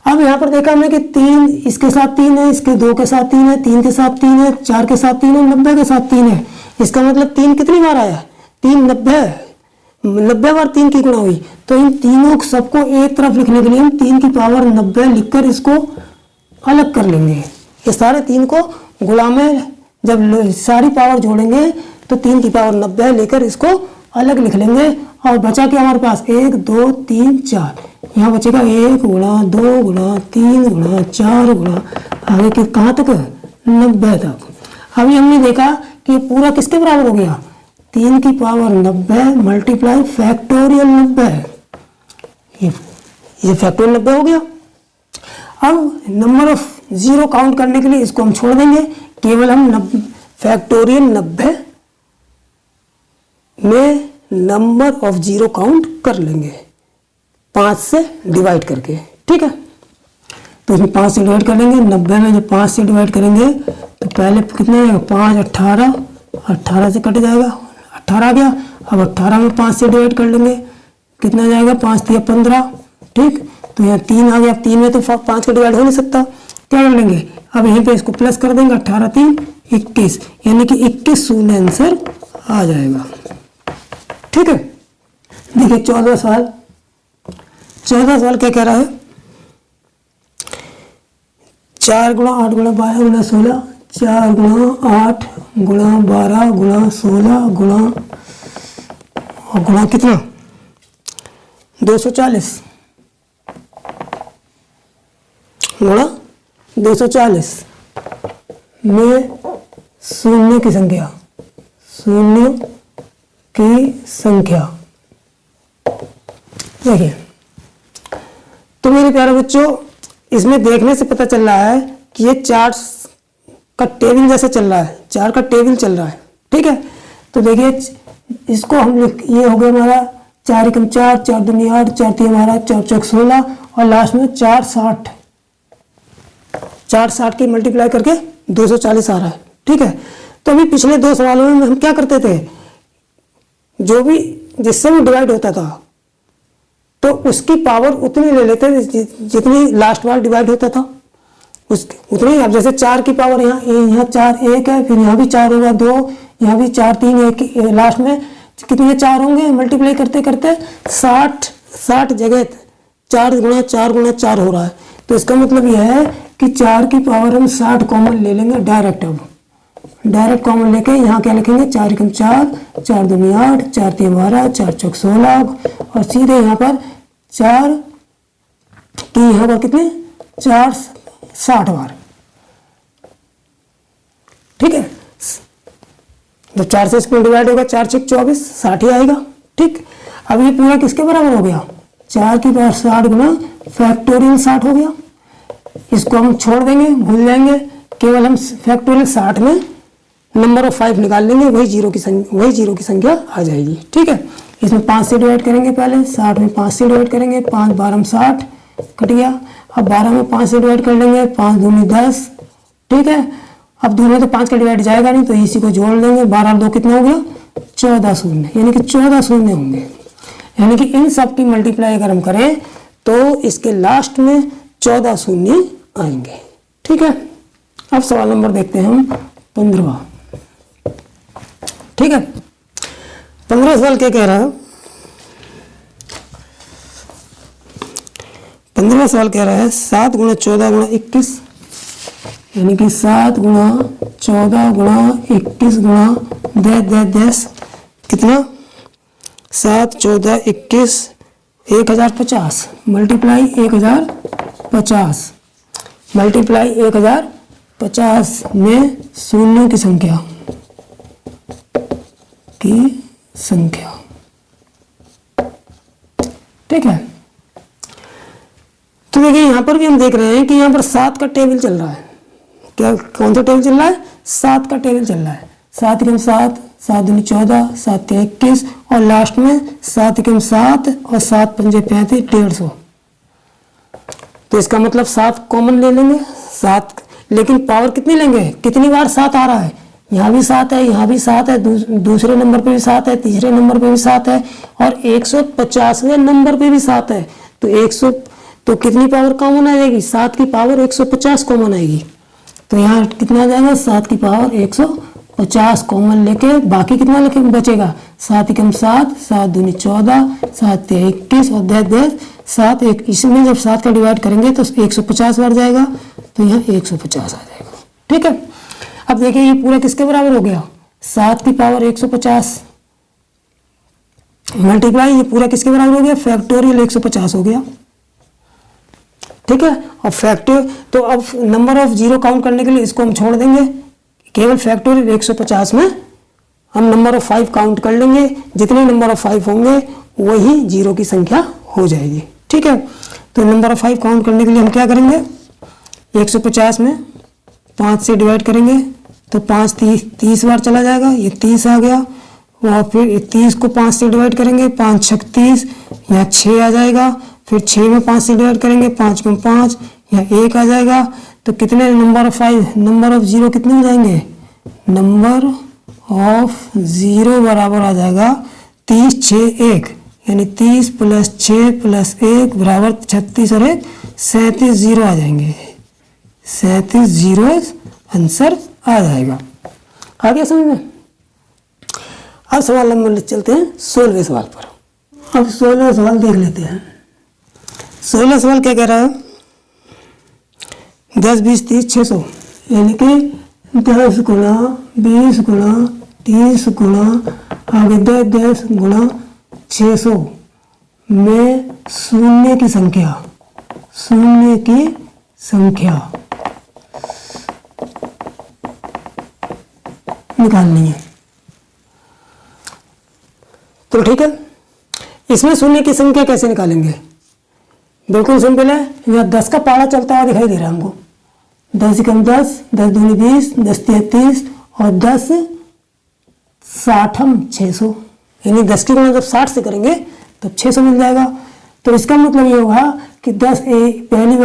अब यहाँ पर देखा हमने कि 3 इसके साथ 3 है, इसके 2 के साथ 3 है, 3 के साथ 3 है, 4 के साथ 3 है, 90 के साथ 3 है। इसका मतलब 3 कितनी बार आया? 3 90 बार 3 की गुणा हुई। तो इन तीनों सबको एक तरफ लिखने के लिए हम 3 की पावर 90 लिखकर इसको अलग कर लेंगे। ये सारे 3 को गुणा में जब सारी पावर जोड़ेंगे तो 3 की पावर 90 लेकर इसको अलग लिख लेंगे। और बचा क्या हमारे पास 1 2 3 4, यहाँ बचेगा 1 गुणा 2 गुणा 3 गुणा 4 गुणा आगे के कहाँ तक 90 तक। अभी हमने देखा कि पूरा किसके बराबर हो गया 3 की पावर 90 मल्टीप्लाई फैक्टोरियल 90। ये फैक्टोरियल 90 हो गया। अब नंबर ऑफ जीरो काउंट करने के लिए इसको हम छोड़ देंगे, केवल हम फैक्टोरियल 90 में नंबर ऑफ जीरो काउंट कर लेंगे 5 से डिवाइड करके। ठीक है, तो इसमें 5 से डिवाइड कर लेंगे। 90 में जब 5 से डिवाइड करेंगे तो पहले कितना आएगा 5 18, 18 से कट जाएगा 18 आ गया। अब 18 में 5 से डिवाइड कर लेंगे, कितना जाएगा 5 3 15। ठीक, तो यहाँ 3 आ गया। 3 में तो 5 का डिवाइड हो नहीं सकता, क्या कर लेंगे अब यहीं पे इसको प्लस कर देंगे। 18 3 21, यानी कि 21 शून्य आंसर आ जाएगा। ठीक है, देखिए 14 सवाल क्या कह रहा है 4 गुणा 8 गुणा 12 गुणा 16, 4 गुणा 8 गुणा 12 गुणा 16 गुणा कितना 240 गुणा 240 में शून्य की संख्या देखिए। तो मेरे प्यारे बच्चों, इसमें देखने से पता चल रहा है कि ये चार्ट्स का टेबल जैसे चल रहा है, चार का टेबल चल रहा है। ठीक है, तो देखिए इसको हम ये हो गया हमारा 4 एकम 4, 4 दूनी 8, 4 तीन हमारा 4 चौक 16 और लास्ट में 4 60 की मल्टीप्लाई करके 240 आ रहा है। ठीक है, तो अभी पिछले 2 सवालों में हम क्या करते थे, जो भी जिससे भी डिवाइड होता था तो उसकी पावर उतनी ले लेते थे जितनी लास्ट बार डिवाइड होता था उसकी उतनी। अब जैसे 4 की पावर यहाँ 4 1 है, फिर यहाँ भी 4 होगा 2, यहाँ भी 4 3 1, लास्ट में कितने 4 होंगे। मल्टीप्लाई करते करते 60 जगह 4 गुणा 4 हो रहा है। तो इसका मतलब यह है कि 4 की पावर हम 60 कॉमन ले लेंगे डायरेक्ट। अब डायरेक्ट कॉमन लेके यहाँ क्या लिखेंगे 4 एकम 4, 4 दूनी 8, 4 तीन 12, 4 चौक 16 और सीधे यहाँ पर 4 की यहाँ पर कितने 4 60 बार। ठीक है, जब 4 से इसको डिवाइड होगा 4 6 24 60 ही आएगा। ठीक, अब ये पूरा किसके बराबर हो गया 4 की पावर 60 गुना फैक्टोरियल 60 हो गया। इसको हम छोड़ देंगे, भूल जाएंगे, केवल हम फैक्टोरियल 60 में नंबर ऑफ 5 निकाल लेंगे, वही जीरो की संख्या आ जाएगी। ठीक है, इसमें 5 से डिवाइड करेंगे, पहले 60 में 5 से डिवाइड करेंगे, 5 12 में 60 कट गया। अब 12 में 5 से डिवाइड कर लेंगे, 5 दूनी 10। ठीक है, अब 2 में तो 5 का डिवाइड जाएगा नहीं, तो इसी को जोड़ लेंगे, 12 2 कितना हो गया 14 शून्य, यानी कि 14 शून्य होंगे। यानी कि इन सब की मल्टीप्लाई अगर हम करें तो इसके लास्ट में 14 शून्य आएंगे। ठीक है, अब सवाल नंबर देखते हैं हम 15। ठीक है, 15 सवाल क्या कह रहा है? 15 सवाल कह रहा है 7 गुणा 14 गुणा 21, यानी कि 7 गुणा 14 गुणा 21 गुणा 10 कितना? 7 14 21 1050 मल्टीप्लाई 1050 मल्टीप्लाई 1050 में शून्यों की संख्या ठीक है। तो देखिए यहाँ पर भी हम देख रहे हैं कि यहाँ पर 7 का टेबल चल रहा है। क्या, कौन सा टेबल चल रहा है? 7 का टेबल चल रहा है। 7 एकम 7, 7 दूनी 14, 7 तिया 21 और लास्ट में 7 एकम 7 और 7 पंजे 35, 150। तो इसका मतलब 7 कॉमन ले लेंगे 7, लेकिन पावर कितनी लेंगे? कितनी बार 7 आ रहा है? यहाँ भी 7 है, यहाँ भी 7 है, दूसरे नंबर पे भी 7 है, तीसरे नंबर पे भी 7 है और 150वें नंबर पे भी 7 है। तो 100 तो कितनी पावर कॉमन आ जाएगी? 7 की पावर 150 कॉमन आएगी। तो यहाँ कितना आ जाएगा? 7 की पावर 150 कॉमन लेके बाकी कितना लेके बचेगा? 7 एकम 7, 7 दूनी 14, 7 तिया 21 और 10 7 एक, इसमें जब 7 का डिवाइड करेंगे तो 150 बार जाएगा, तो यहाँ 150 आ जाएगा। ठीक है, अब देखिए ये पूरा किसके बराबर हो गया? 7 की पावर 150 मल्टीप्लाई ये पूरा किसके बराबर हो गया? फैक्टोरियल 150 हो गया। ठीक है, और फैक्टर तो अब नंबर ऑफ जीरो काउंट करने के लिए इसको हम छोड़ देंगे, केवल फैक्टोरियल 150 में हम नंबर ऑफ 5 काउंट कर लेंगे। जितने नंबर ऑफ 5 होंगे वही जीरो की संख्या हो जाएगी। ठीक है, तो नंबर ऑफ 5 काउंट करने के लिए हम क्या करेंगे? 150 में 5 से डिवाइड करेंगे तो 5 30 बार चला जाएगा, ये 30 आ गया। और फिर 30 को 5 से डिवाइड करेंगे, 5 6 30, यहाँ 6 आ जाएगा। फिर 6 में 5 से डिवाइड करेंगे, 5 में 5, यहाँ 1 आ जाएगा। तो कितने number of 5, number of zero कितने हो जाएंगे? नंबर ऑफ जीरो बराबर आ जाएगा 30 6 1, यानी 30 + 6 + 1 बराबर 36 और 1 37 जीरो आ जाएंगे। 37 जीरो आंसर आ जाएगा। आ गया समझ में? अब सवाल नंबर चलते हैं 16वें सवाल पर। अब 16वां सवाल देख लेते हैं। 16वां सवाल क्या कह रहा है? 10 20 30 600, यानी कि 10 गुणा 20 गुणा 30 गुणा आगे 10 गुणा 600 में शून्य की संख्या निकालनी है। तो ठीक है, इसमें शून्य की संख्या कैसे निकालेंगे? बिल्कुल सिंपल है। यहाँ 10 का पारा चलता हुआ दिखाई दे रहा है हमको। 10 एकम 10, 10 दूनी 20, 10 तिया 30 और 10 60 600, यानी 10 की गुणा जब 60 से करेंगे तब 600 मिल जाएगा। तो इसका मतलब ये होगा कि 10 पहली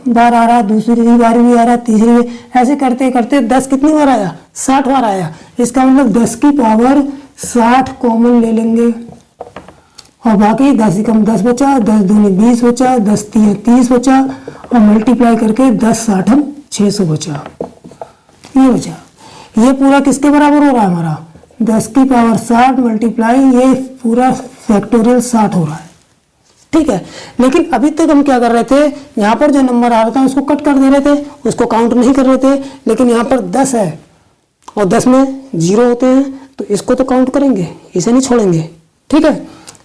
बार आ रहा, दूसरी बार भी आ रहा, तीसरी बार, ऐसे करते करते 10 कितनी बार आया? 60 बार आया। इसका मतलब 10 की पावर 60 कॉमन ले लेंगे और बाकी 10 एकम 10 बचा, 10 दूनी 20 बचा, 10 तिया 30 बचा और मल्टीप्लाई करके 10 60 600 बचा, ये बचा। ये पूरा किसके बराबर हो रहा है हमारा? 10 की पावर 60 मल्टीप्लाई ये पूरा फैक्टोरियल 60 हो रहा है। ठीक है, लेकिन अभी तक हम क्या कर रहे थे? यहाँ पर जो नंबर आ रहा था उसको कट कर दे रहे थे, उसको काउंट नहीं कर रहे थे। लेकिन यहाँ पर 10 है और 10 में जीरो होते हैं, तो इसको तो काउंट करेंगे, इसे नहीं छोड़ेंगे। ठीक है,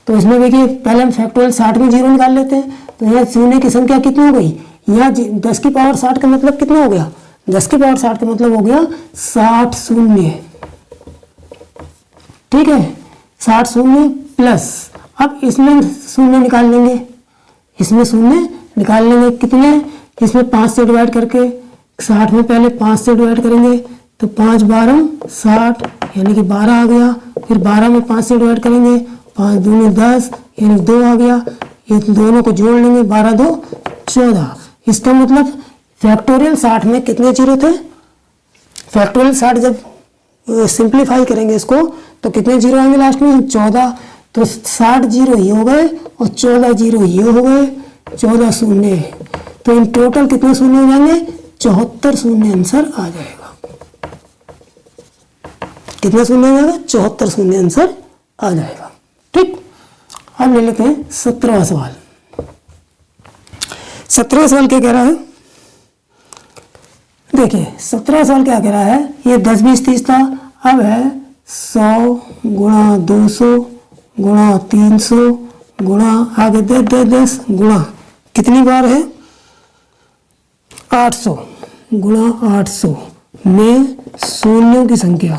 तो इसमें देखिए पहले हम फैक्टोरियल 60 में जीरो निकाल लेते हैं। तो यहाँ शून्य की संख्या कितनी हो गई? यहाँ 10 की पावर 60 का मतलब कितना हो गया? 10 की पावर 60 का मतलब हो गया 60 शून्य। ठीक है, 60 शून्य प्लस, अब इसमें शून्य निकाल लेंगे, इसमें शून्य निकाल लेंगे कितने? इसमें 5 से डिवाइड करके, 60 में पहले 5 से डिवाइड करेंगे तो 5 12 60, यानी कि 12 आ गया। फिर 12 में 5 से डिवाइड करेंगे, 5 दूनी 10, यानी 2 आ गया। ये दोनों को जोड़ लेंगे, 12 2 14। इसका मतलब फैक्टोरियल 60 में कितने जीरो थे? फैक्टोरियल 60 जब सिंप्लीफाई करेंगे इसको तो कितने जीरो आएंगे लास्ट में 14। तो 60 जीरो ये हो गए और 14 जीरो ये हो गए, 14 शून्य। तो इन टोटल कितने शून्य हो जाएंगे 74 शून्य आंसर आ जाएगा। कितने शून्य हो जाएगा 74 शून्य आंसर आ जाएगा। ठीक, अब ले लेते हैं 17वां सवाल। 17वां सवाल क्या कह रहा है, देखिए 17वां सवाल क्या कह रहा है, ये 10 20 30 था, अब है 100 गुणा 200 गुणा 300 गुणा आगे 10 गुणा कितनी बार है 800 गुणा 800 में शून्यों की संख्या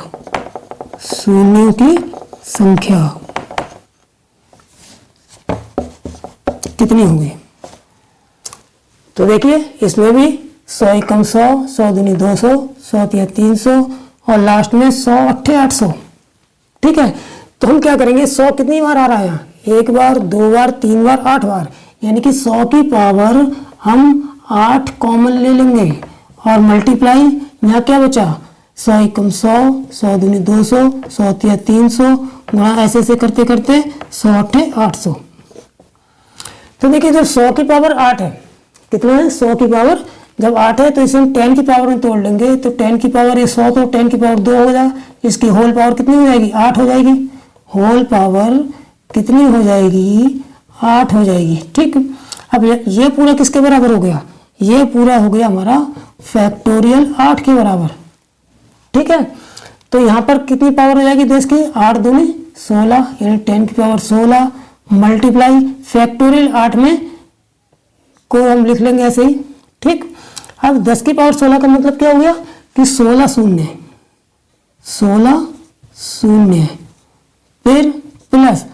कितनी होगी। तो देखिए इसमें भी 100 एकम 100, 100 दूनी 200, 100 तिया 300 और लास्ट में 100 अट्ठे 800। ठीक है, तो हम क्या करेंगे 100 कितनी बार आ रहा है यहाँ, एक बार, दो बार, तीन बार, 8 बार, यानी कि 100 की पावर हम 8 कॉमन ले लेंगे और मल्टीप्लाई यहाँ क्या बचा 100 एकम 100, 100 दूनी 200, 100 तिया 300 गुणा ऐसे ऐसे करते करते 100 अट्ठे 800। तो देखिए जब 100 की पावर 8 है, कितना है 100 की पावर जब 8 है तो इसे हम 10 की पावर में तोड़ लेंगे, तो 10 की पावर ये 100 तो 10 की पावर 2 हो जाएगा, इसकी होल पावर कितनी हो जाएगी 8 हो जाएगी, होल पावर कितनी हो जाएगी 8 हो जाएगी। ठीक, अब ये पूरा किसके बराबर हो गया, ये पूरा हो गया हमारा फैक्टोरियल 8 के बराबर। ठीक है, तो यहाँ पर कितनी पावर हो जाएगी 10 की, 8 दूनी 16 यानी 10 की पावर 16 मल्टीप्लाई फैक्टोरियल 8 में को हम लिख लेंगे ऐसे ही। ठीक, अब 10 की पावर 16 का मतलब क्या हो गया कि 16 शून्य फिर प्लस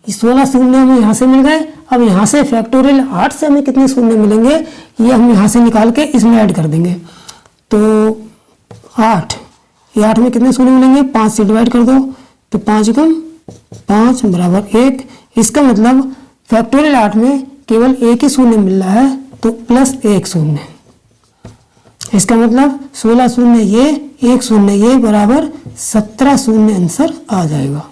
16 शून्य हमें यहाँ से मिल गए। अब यहाँ से फैक्टोरियल 8 से हमें कितने शून्य मिलेंगे ये हम यहाँ से निकाल के इसमें ऐड कर देंगे। तो 8 ये 8 में कितने शून्य मिलेंगे 5 से डिवाइड कर दो तो 5 एकम 5 बराबर 1। इसका मतलब फैक्टोरियल 8 में केवल एक ही शून्य मिल रहा है तो प्लस 1 शून्य। इसका मतलब 16 शून्य ये 1 शून्य ये बराबर 17 शून्य आंसर आ जाएगा।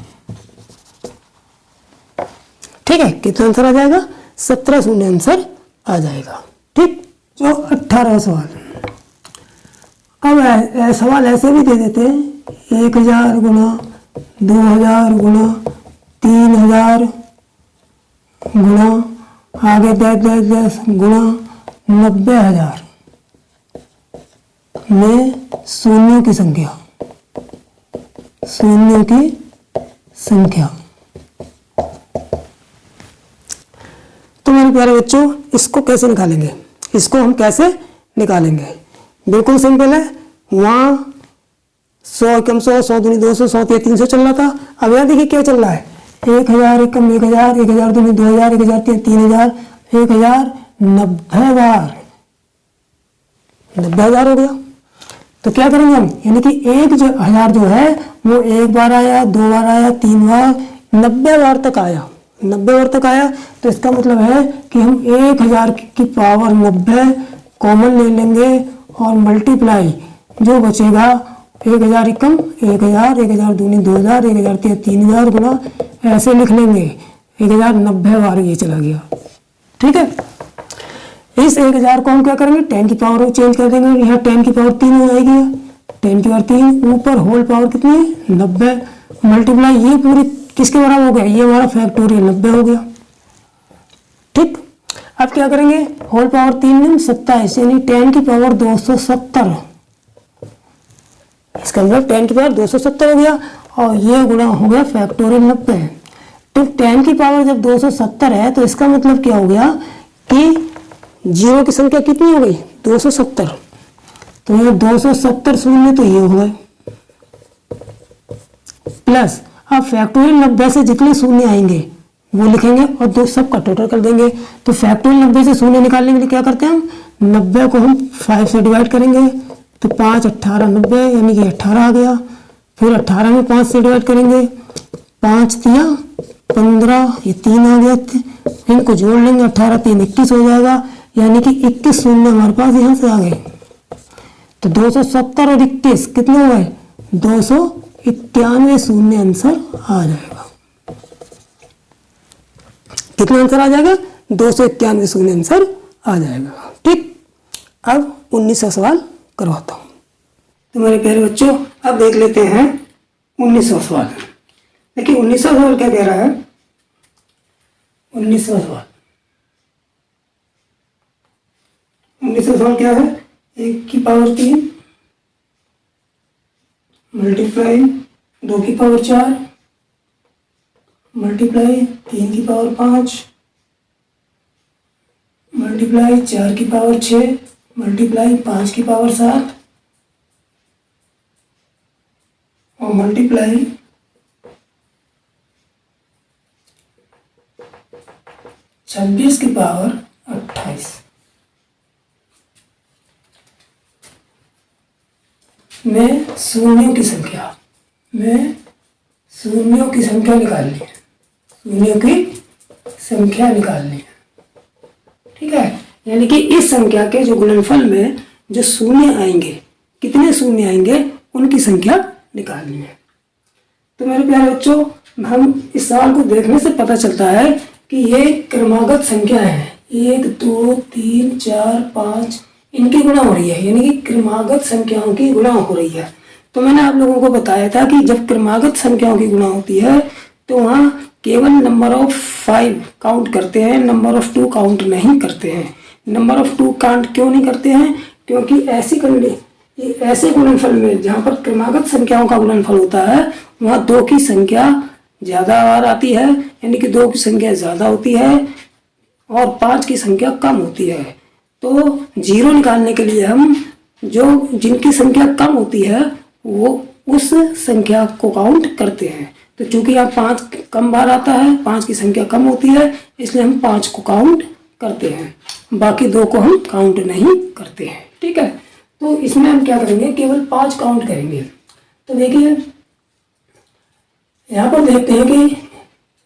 ठीक है, कितना आंसर आ जाएगा 17 शून्य आंसर आ जाएगा। ठीक, जो 18वां सवाल, अब सवाल ऐसे भी दे देते हैं 1000 गुणा 2000 गुणा 3000 गुणा आगे 10 गुणा 90,000 में शून्यों की संख्या। तो मेरे प्यारे बच्चों इसको कैसे निकालेंगे, इसको हम कैसे निकालेंगे, बिल्कुल सिंपल है। वहाँ 100 एकम 100, 100 दूनी 200, 100 तिया 300 चल रहा था। अब यहाँ देखिए क्या चल रहा है 1000 एकम 1000, 1000 दूनी 2000, 1000 तिया 3000, 1000 90 बार 90,000 हो गया। तो क्या करेंगे हम, यानी कि 1000 जो है वो एक बार आया, दो बार आया, 3 बार, 90 बार तक आया, 90 बार तक आया। तो इसका मतलब है कि हम 1000 की पावर 90 कॉमन ले लेंगे और मल्टीप्लाई जो बचेगा 1000 एकम 1000, 1000 दूनी 2000, 1000 तिया 3000 गुणा ऐसे लिख लेंगे 1090 बार ये चला गया। ठीक है, इस 1000 को हम क्या करेंगे 10 की पावर चेंज कर देंगे, यहाँ 10 की पावर 3 हो जाएगी, 10 की पावर 3 ऊपर होल पावर कितनी है 90 मल्टीप्लाई ये पूरी किसके बराबर हो गया, ये हमारा फैक्टोरियल 90 हो गया। ठीक, अब क्या करेंगे होल पावर 3 में 27 यानी 10 की पावर 270, इसका मतलब 10 की पावर 270 हो गया और ये गुणा हो गया फैक्टोरियल 90। तो 10 की पावर जब 270 है तो इसका मतलब क्या हो गया कि जीरो की संख्या कितनी हो गई 270। तो ये 270 शून्य तो ये हो गए प्लस अब फैक्टोरियल 90 से जितने शून्य आएंगे वो लिखेंगे और दो सब का टोटल कर देंगे। तो फैक्टोरियल 90 से शून्य निकालने के लिए क्या करते हैं हम 90 को हम 5 से डिवाइड करेंगे तो 5 18 90 यानी कि 18 आ गया। फिर 18 में 5 से डिवाइड करेंगे 5 तिया 15 ये 3 आ गया, इनको जोड़ लेंगे 18 3 21 हो जाएगा यानी कि 21 शून्य हमारे पास यहाँ से आ गए। तो 270 और 21 कितने हो गए 91 शून्य आंसर आ जाएगा। कितना आंसर आ जाएगा? 291 शून्य आंसर आ जाएगा। ठीक, अब 19वां सवाल करवाता हूँ। तो मेरे प्यारे बच्चों, अब देख लेते हैं 19वां सवाल। देखिए 19वां सवाल क्या कह रहा है। 19वां सवाल, 19वां सवाल क्या है? 1 की पावर 3 मल्टीप्लाई 2 की पावर 4 मल्टीप्लाई 3 की पावर 5 मल्टीप्लाई 4 की पावर 6 मल्टीप्लाई 5 की पावर 7 और मल्टीप्लाई 26 की पावर 28 में शून्यों की संख्या निकालनी है। शून्यों की संख्या निकालनी है। ठीक है, यानी कि इस संख्या के जो गुणनफल में जो शून्य आएंगे, कितने शून्य आएंगे, उनकी संख्या निकालनी है। तो मेरे प्यारे बच्चों, हम इस सवाल को देखने से पता चलता है कि ये क्रमागत संख्या है। 1 2 3 4 5 इनकी गुणा हो रही है, यानी कि क्रमागत संख्याओं की गुणा हो रही है। तो मैंने आप लोगों को बताया था कि जब क्रमागत संख्याओं की गुणा होती है तो वहाँ केवल नंबर ऑफ 5 काउंट करते हैं, नंबर ऑफ 2 काउंट नहीं करते हैं। नंबर ऑफ 2 काउंट क्यों नहीं करते हैं? क्योंकि ऐसे गुणनफल में जहाँ पर क्रमागत संख्याओं का गुणनफल होता है वहाँ 2 की संख्या ज़्यादा बार आती है, यानी कि 2 की संख्या ज़्यादा होती है और 5 की संख्या कम होती है। तो 0 निकालने के लिए हम जिनकी संख्या कम होती है वो उस संख्या को काउंट करते हैं। तो चूंकि यहाँ 5 कम बार आता है, 5 की संख्या कम होती है, इसलिए हम 5 को काउंट करते हैं, बाकी 2 को हम काउंट नहीं करते हैं। ठीक है, तो इसमें हम क्या करेंगे, केवल 5 काउंट करेंगे। तो देखिए यहाँ पर देखते हैं कि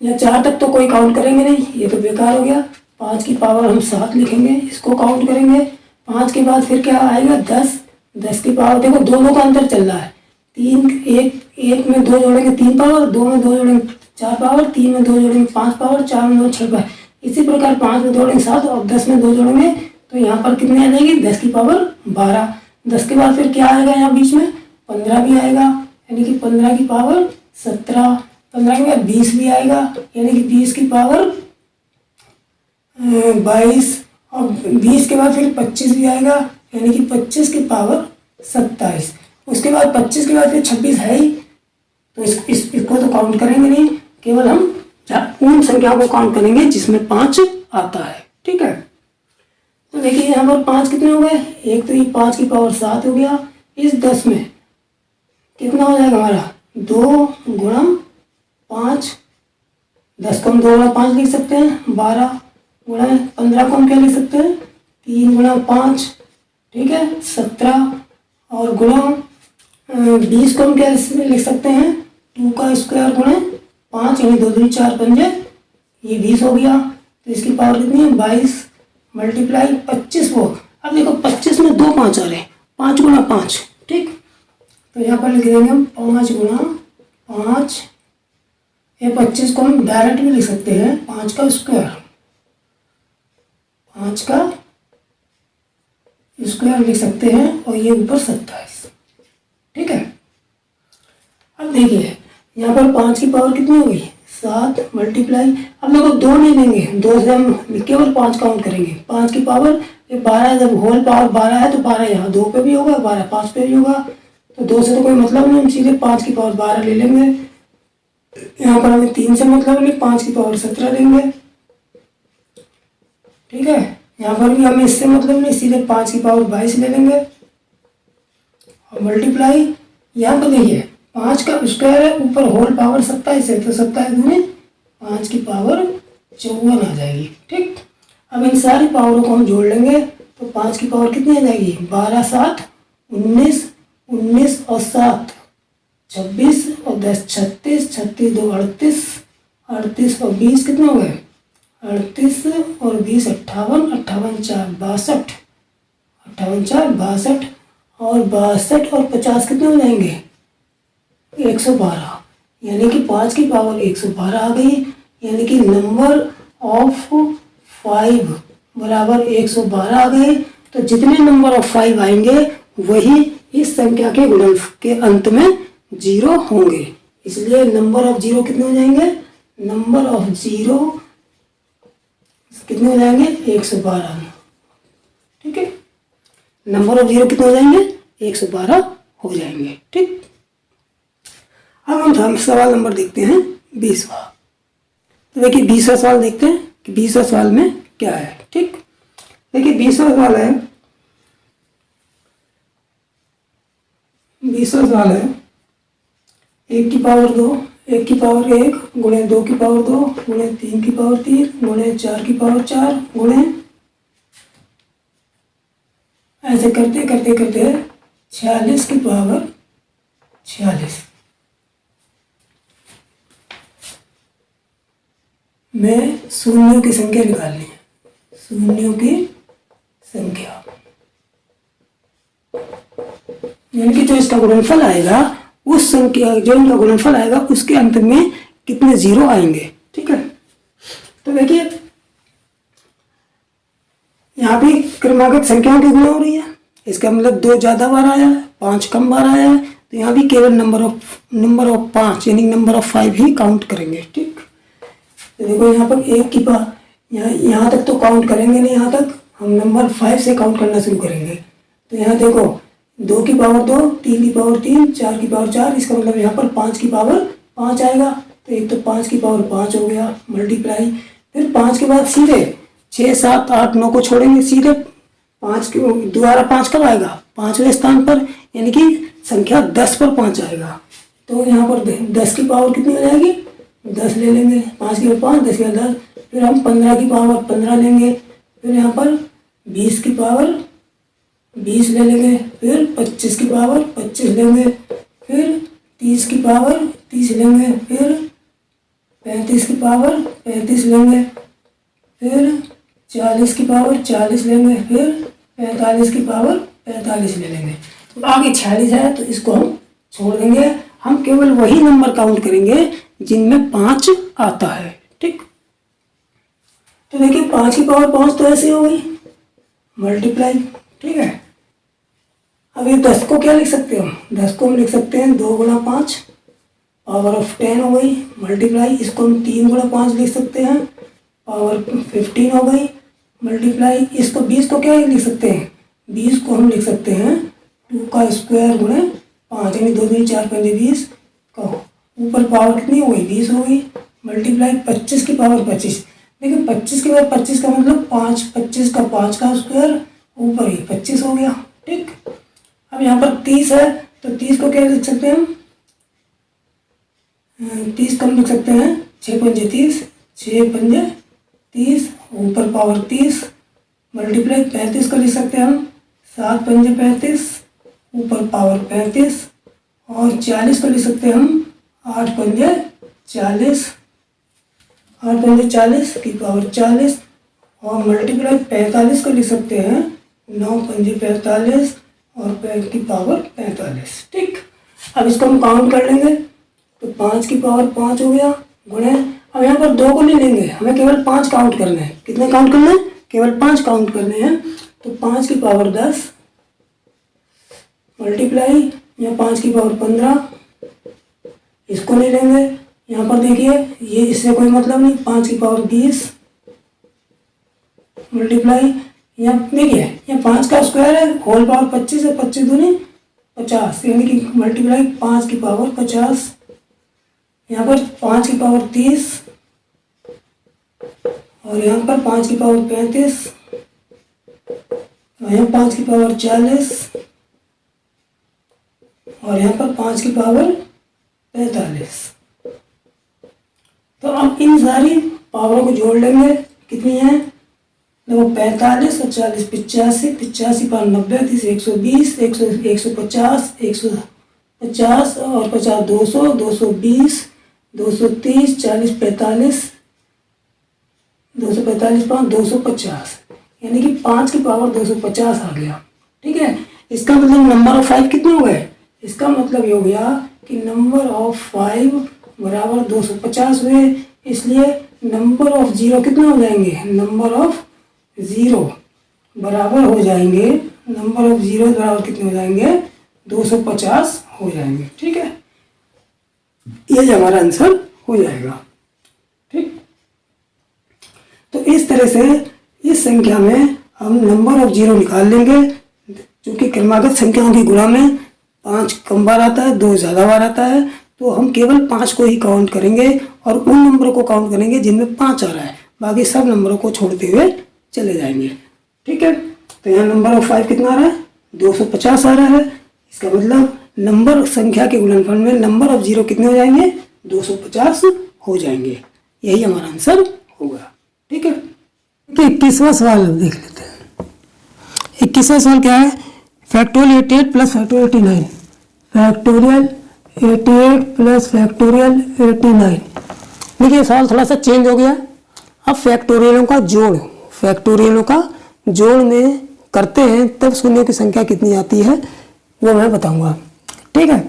यहाँ 4 तक तो कोई काउंट करेंगे नहीं, ये तो बेकार हो गया। 5 की पावर हम 7 लिखेंगे, इसको काउंट करेंगे। 5 के बाद फिर क्या आएगा? 10। 10 की पावर, देखो दोनों का अंतर चल रहा है। 1 में 2 जोड़ेंगे 3 पावर, 2 में 2 जोड़ेंगे 4 पावर, 3 में 2 जोड़ेंगे 5 पावर, 4 में 2 6 पावर। इसी प्रकार 5 में जोड़ेंगे 7 और 10 में 2 जोड़ेंगे तो यहाँ पर कितने आ जाएगी? 10 की पावर 12। 10 के बाद फिर क्या आएगा? यहाँ बीच में 15 भी आएगा, यानी कि 15 की पावर 17। 15 के बाद 20 भी आएगा, यानी कि 20 की पावर 22 और 20 के बाद फिर 25 भी आएगा, यानी कि 25 की पावर 27। उसके बाद 25 के बाद फिर 26 है ही, तो इसको तो काउंट करेंगे नहीं, केवल हम उन संख्याओं को काउंट करेंगे जिसमें 5 आता है। ठीक है, तो देखिए यहाँ पर 5 कितने हो गए? एक तो ये 5 की पावर 7 हो गया। इस 10 में कितना हो जाएगा हमारा? 2 गुणा 5। 10 को हम 2 गुणा 5 लिख सकते हैं। 12 गुणा 15 को हम क्या लिख सकते हैं? 3 गुणा 5। ठीक है, 17 और गुणा 20 को हम क्या लिख सकते हैं? 2 का स्क्वायर गुणा 5, यानी 2 दूनी 4 पंजे, ये 20 हो गया। तो इसकी पावर कितनी है? 22 मल्टीप्लाई 25 को। अब देखो 25 में 2 5 आ रहे हैं, 5 गुणा 5। ठीक, तो यहाँ पर लिख देंगे हम 5 गुणा 5। ये 25 को हम डायरेक्ट भी लिख सकते हैं, 5 का स्क्वायर, 5 का स्क्वायर लिख सकते हैं और ये ऊपर 27। ठीक है, अब देखिए यहाँ पर 5 की पावर कितनी हो गई? 7 मल्टीप्लाई, अब देखो 2 नहीं लेंगे, 2 से हम केवल 5 काउंट करेंगे। 5 की पावर ये 12 है, जब होल पावर 12 है तो 12 यहाँ 2 पे भी होगा, 12 5 पे भी होगा, तो 2 से तो कोई मतलब नहीं, हम सीधे 5 की पावर 12 ले लेंगे। यहाँ पर हमें 3 से मतलब नहीं, 5 की पावर 17 लेंगे। ठीक है, यहाँ पर भी हमें इससे मतलब नहीं, सीधे 5 की पावर 22 ले लेंगे और मल्टीप्लाई यहाँ पर देखिए 5 का स्क्वायर है, ऊपर होल पावर 27 है, तो 27 दूनी 5 की पावर 54 आ जाएगी। ठीक, अब इन सारी पावरों को हम जोड़ लेंगे तो 5 की पावर कितनी आ जाएगी? 12 7 19, 19 और 7 26 और 10 36, 36 2 38, 38 और 20 कितने हो गए? 38 और 20 58, 58 4 62, 58 4 62 और 62 और 50 कितने हो जाएंगे? 112, यानी कि 5 की पावर 112 आ गई, यानी कि नंबर ऑफ 5 बराबर 112 आ गए। तो जितने नंबर ऑफ 5 आएंगे वही इस संख्या के गुणनफल के अंत में 0 होंगे, इसलिए नंबर ऑफ 0 कितने हो जाएंगे, नंबर ऑफ 0 कितने हो जाएंगे, 112। ठीक है, नंबर ऑफ 0 कितने हो जाएंगे, 112 हो जाएंगे। ठीक, अब हम सवाल नंबर देखते हैं 20वां। तो देखिए 20वां सवाल देखते हैं कि 20वां सवाल में क्या है। ठीक, देखिए 20वां सवाल है, 20वां सवाल है 1 की पावर 2, 1 की पावर 1 गुणे 2 की पावर 2 गुणे 3 की पावर 3 गुणे 4 की पावर 4 गुणे, ऐसे करते करते करते 46 की पावर 46 में शून्यों की संख्या निकालनी है, शून्यों की संख्या, यानी कि जो इसका गुणनफल आएगा उस संख्या, जो इनका गुणनफल आएगा उसके अंत में कितने 0 आएंगे। ठीक है, तो देखिए यहाँ भी क्रमागत संख्याओं की गुणा हो रही है, इसका मतलब 2 ज़्यादा बार आया है, 5 कम बार आया है, तो यहाँ भी केवल नंबर ऑफ 5 यानी नंबर ऑफ 5 ही काउंट करेंगे। ठीक, तो देखो यहाँ पर 1 की पावर, यहाँ तक तो काउंट करेंगे नहीं, यहाँ तक हम नंबर 5 से काउंट करना शुरू करेंगे। तो यहाँ देखो 2 की पावर 2, 3 की पावर 3, 4 की पावर 4, इसका मतलब यहाँ पर 5 की पावर 5 आएगा। तो एक तो 5 की पावर 5 हो गया मल्टीप्लाई, फिर 5 के बाद सीधे 6, 7, 8, 9 को छोड़ेंगे, सीधे 5 की दोबारा 5 कब आएगा, 5वें स्थान पर, यानी कि संख्या 10 पर 5 आएगा। तो यहाँ पर 10 की पावर कितनी हो जाएगी, 10 ले लेंगे, 5 की पावर 5, 10 की पावर 10, फिर हम 15 की पावर 15 लेंगे, फिर यहाँ पर 20 की पावर 20 ले लेंगे, फिर 25 की पावर 25 लेंगे, फिर 30 की पावर 30 लेंगे, फिर 35 की पावर 35 लेंगे, फिर 40 की पावर 40 लेंगे, फिर 45 की पावर 45 ले लेंगे। तो आगे 46 है तो इसको हम छोड़ देंगे, हम केवल वही नंबर काउंट करेंगे जिनमें 5 आता है। ठीक, तो देखिए 5 की पावर 5 तो ऐसे हो गई मल्टीप्लाई। ठीक है, अब ये 10 को क्या लिख सकते हो, 10 को हम लिख सकते हैं 2 गुणा 5 पावर ऑफ 10 हो गई मल्टीप्लाई, इसको हम 3 गुणा 5 लिख सकते हैं पावर 15 हो गई मल्टीप्लाई, इसको 20 को क्या लिख सकते हैं, 20 को हम लिख सकते हैं 2 का स्क्वायर गुणे 5, यानी 2 दूनी 4 5 20 का ऊपर पावर कितनी हो गई, 20 हो गई मल्टीप्लाई 25 की पावर 25। देखिए 25 की पावर 25 का मतलब 5, 25 का 5 का स्क्वायर ऊपर ही 25 हो गया। ठीक, अब यहाँ पर 30 है तो 30 को क्या लिख सकते हैं हम, 30 को हम लिख सकते हैं 6 पंजे 30, 6 पंजे 30 ऊपर पावर 30 मल्टीप्लाई 35 को लिख सकते हैं हम 7 पंजे 35 ऊपर पावर 35, और 40 को लिख सकते हैं हम 8 पंजे 40, 8 पंजे 40 की पावर 40, और मल्टीप्लाई 45 को लिख सकते हैं 9 पंजे 45 और 5 की पावर 45। ठीक, अब इसको हम काउंट कर लेंगे तो 5 की पावर 5 हो गया गुणे, अब यहाँ पर 2 को नहीं लेंगे, हमें केवल 5 काउंट करने हैं। कितने काउंट करने हैं, केवल 5 काउंट करने हैं, तो 5 की पावर 10 मल्टीप्लाई यहाँ 5 की पावर 15, इसको नहीं लेंगे, यहाँ पर देखिए ये इससे कोई मतलब नहीं, 5 की पावर 20 मल्टीप्लाई यहाँ देखिए यहाँ 5 का स्क्वायर है होल पावर 25 है, 25 दूनी 50, यानी कि मल्टीप्लाई 5 की पावर 50, यहाँ पर 5 की पावर 30 और यहाँ पर 5 की पावर 35 और यहाँ 5 की पावर 40 और यहाँ पर 5 की पावर 45। तो अब इन सारी पावरों को जोड़ लेंगे, कितनी है देखो 45 और 40 85, 85 पावर 90, 30 120, 150, 150 और 50 200, 220, 230, 40 45, 245 पावर 250, यानी कि 5 की पावर 250 आ गया। ठीक है, इसका मतलब नंबर ऑफ 5 कितने हो गए, इसका मतलब ये हो गया कि नंबर ऑफ 5 बराबर 250 हुए, इसलिए नंबर ऑफ 0 कितना हो जाएंगे, नंबर ऑफ 0 बराबर हो जाएंगे, नंबर ऑफ 0 बराबर कितने हो जाएंगे, 250 हो जाएंगे। ठीक है, ये हमारा आंसर हो जाएगा। ठीक, तो इस तरह से इस संख्या में हम नंबर ऑफ 0 निकाल लेंगे। क्योंकि क्रमागत संख्याओं की गुणा में 5 कम बार आता है, 2 ज़्यादा बार आता है, तो हम केवल 5 को ही काउंट करेंगे और उन नंबरों को काउंट करेंगे जिनमें 5 आ रहा है, बाकी सब नंबरों को छोड़ते हुए चले जाएंगे। ठीक है, तो यहाँ नंबर ऑफ 5 कितना आ रहा है, 250 आ रहा है। इसका मतलब नंबर संख्या के गुणनफल में नंबर ऑफ 0 कितने हो जाएंगे, 250 हो जाएंगे। यही हमारा आंसर होगा। ठीक है, तो 21वां सवाल हम देख लेते हैं। 21वां सवाल क्या है, factorial 88 plus factorial 89, factorial 88 plus factorial 89। देखिए सवाल थोड़ा सा चेंज हो गया। अब फैक्टोरियलों का जोड़, फैक्टोरियलों का जोड़ में करते हैं तब शून्यों की संख्या कितनी आती है वो मैं बताऊंगा। ठीक है,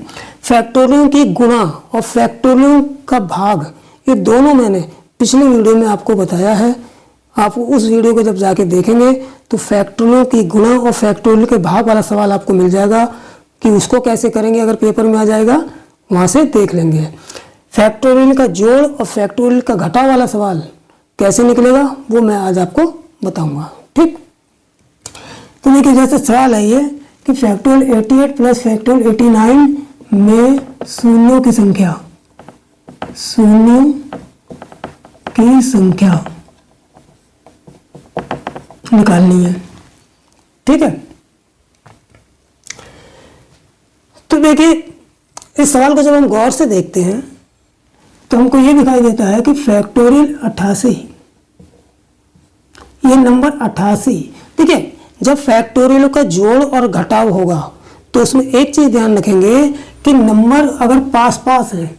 फैक्टोरियलों की गुणा और फैक्टोरियलों का भाग, ये दोनों मैंने पिछले वीडियो में आपको बताया है। आप उस वीडियो को जब जाके देखेंगे तो फैक्टोरियलों की गुणा और फैक्टोरियल के भाग वाला सवाल आपको मिल जाएगा कि उसको कैसे करेंगे, अगर पेपर में आ जाएगा वहाँ से देख लेंगे। फैक्टोरियल का जोड़ और फैक्टोरियल का घटाव वाला सवाल कैसे निकलेगा वो मैं आज आपको बताऊंगा। ठीक, तो देखिए जैसे सवाल है ये कि फैक्टोरियल 88 प्लस फैक्टोरियल 89 में शून्यों की संख्या, शून्यों की संख्या निकालनी है। ठीक है, तो देखिए इस सवाल को जब हम गौर से देखते हैं तो हमको ये दिखाई देता है कि फैक्टोरियल 88, ये नंबर 88। देखिए जब फैक्टोरियल का जोड़ और घटाव होगा तो उसमें एक चीज ध्यान रखेंगे कि नंबर अगर पास पास है,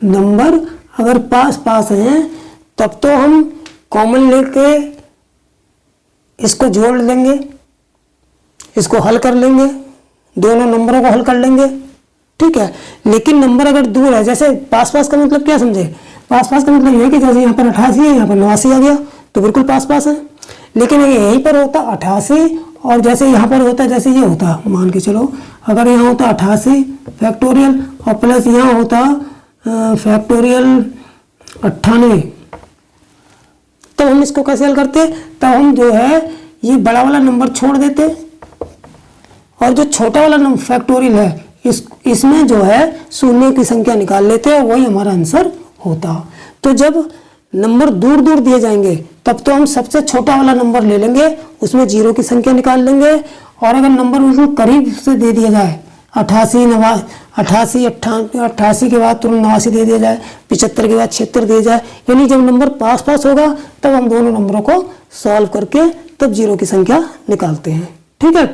नंबर अगर पास पास हैं तब तो हम कॉमन लेके इसको जोड़ लेंगे, इसको हल कर लेंगे, दोनों नंबरों को हल कर लेंगे। ठीक है, लेकिन नंबर अगर दूर है, जैसे पास पास का मतलब क्या समझे, पास पास का मतलब ये है कि जैसे यहाँ पर 88 है, यहाँ पर 89 आ गया तो बिल्कुल पास पास है। लेकिन यहीं पर होता 88 और जैसे यहाँ पर होता, जैसे ये होता, मान के चलो अगर यहाँ होता 88 फैक्टोरियल और प्लस यहाँ होता फैक्टोरियल 98, तो हम इसको कैसे हल करते, तब हम जो है ये बड़ा वाला नंबर छोड़ देते और जो छोटा वाला नंबर फैक्टोरियल है इसमें जो है शून्य की संख्या निकाल लेते हैं, वही हमारा आंसर होता। तो जब नंबर दूर दूर दिए जाएंगे तब तो हम सबसे छोटा वाला नंबर ले लेंगे, उसमें 0 की संख्या निकाल लेंगे। और अगर नंबर उसको करीब से दे दिया जाए, 88 के बाद तुरंत 89 दे दिया जाए, 75 के बाद 76 दे जाए, यानी जब नंबर पास पास होगा तब हम दोनों नंबरों को सॉल्व करके तब 0 की संख्या निकालते हैं। ठीक है,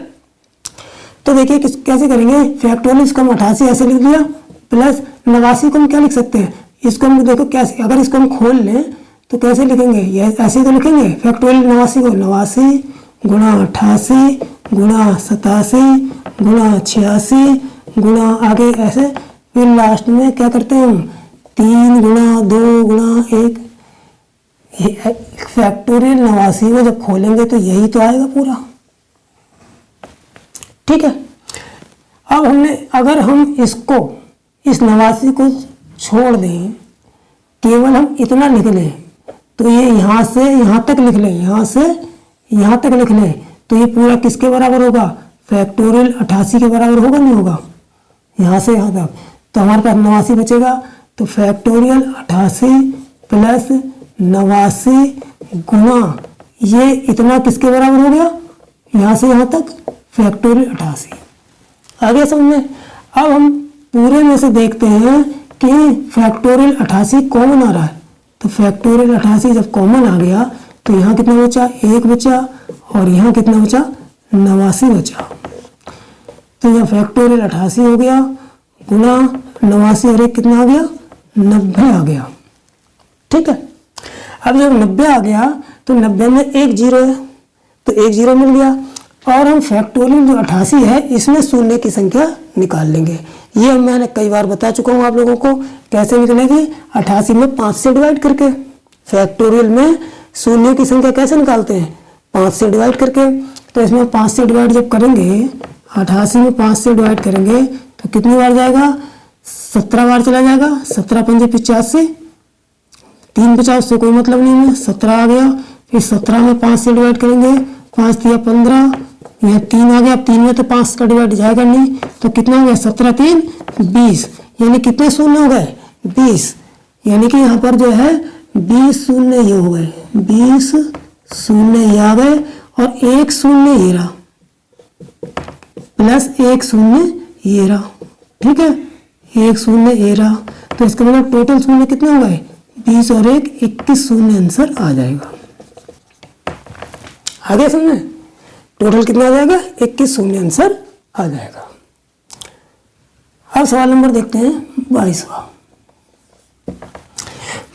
तो देखिए कैसे करेंगे, फैक्टोरियल इसको हम 88 ऐसे लिख दिया, प्लस 89 को हम क्या लिख सकते हैं, इसको हम देखो कैसे, अगर इसको हम खोल लें तो कैसे लिखेंगे, ये ऐसे तो लिखेंगे फैक्टोरियल 89 को 89 गुणा 88 गुणा 87 गुणा 86 गुणा आगे ऐसे, फिर लास्ट में क्या करते हैं हम 3 गुणा 2 गुणा 1। फैक्टोरियल 89 को जब खोलेंगे तो यही तो आएगा पूरा। ठीक है, अब हमने अगर हम इसको इस 89 को छोड़ दें, केवल हम इतना लिख लें तो ये यहाँ से यहाँ तक लिख लें, यहाँ से यहाँ तक लिख लें तो ये पूरा किसके बराबर होगा, फैक्टोरियल 88 के बराबर होगा, नहीं होगा, यहाँ से यहाँ तक। तो हमारे पास 89 बचेगा, तो फैक्टोरियल 88 प्लस 89 गुणा ये इतना किसके बराबर हो गया, यहाँ से यहाँ तक फैक्टोरियल 88। आगे समझ में। अब हम पूरे में से देखते हैं कि फैक्टोरियल 88 कॉमन आ रहा है, तो फैक्टोरियल 88 जब कॉमन आ गया तो यहाँ कितना बचा, 1 बचा, और यहाँ कितना बचा, 89 बचा। तो यहाँ फैक्टोरियल 88 हो गया गुणा 89 और 1 कितना आ गया, 90 आ गया। ठीक है, अब जब 90 आ गया तो 90 में 1 0 है तो 1 0 मिल गया। और हम फैक्टोरियल जो 88 है इसमें शून्य की संख्या निकाल लेंगे। ये मैंने कई बार बता चुका हूँ आप लोगों को कैसे निकलेगी। 88 में 5 से डिवाइड करके। फैक्टोरियल में शून्य की संख्या कैसे निकालते हैं? 5 से डिवाइड करके। तो इसमें 5 से डिवाइड जब करेंगे, 88 में 5 से डिवाइड करेंगे तो कितनी बार जाएगा? 17 बार चला जाएगा। 17 पंजे 85, 3 बचा, उससे कोई मतलब नहीं है, 17 आ गया। फिर 17 में 5 से डिवाइड करेंगे, 5 दिया 15, यहाँ 3 आ गया। अब 3 में तो 5 का डिवाइड जाएगा नहीं, तो कितना हो गया? 17 3 20, यानी कितने शून्य हो गए? 20। यानी कि यहाँ पर जो है 20 शून्य ये हो गए, 20 शून्य ये आ गए, और 1 शून्य ये रहा, प्लस 1 शून्य ये रहा। ठीक है, 1 शून्य ये रहा। तो इसका मतलब टोटल शून्य कितने हो गए? 20 और 1 21 शून्य आंसर आ जाएगा। आगे समझे? टोटल कितना आ जाएगा? 21 शून्य आंसर आ जाएगा। अब सवाल नंबर देखते हैं 22वां।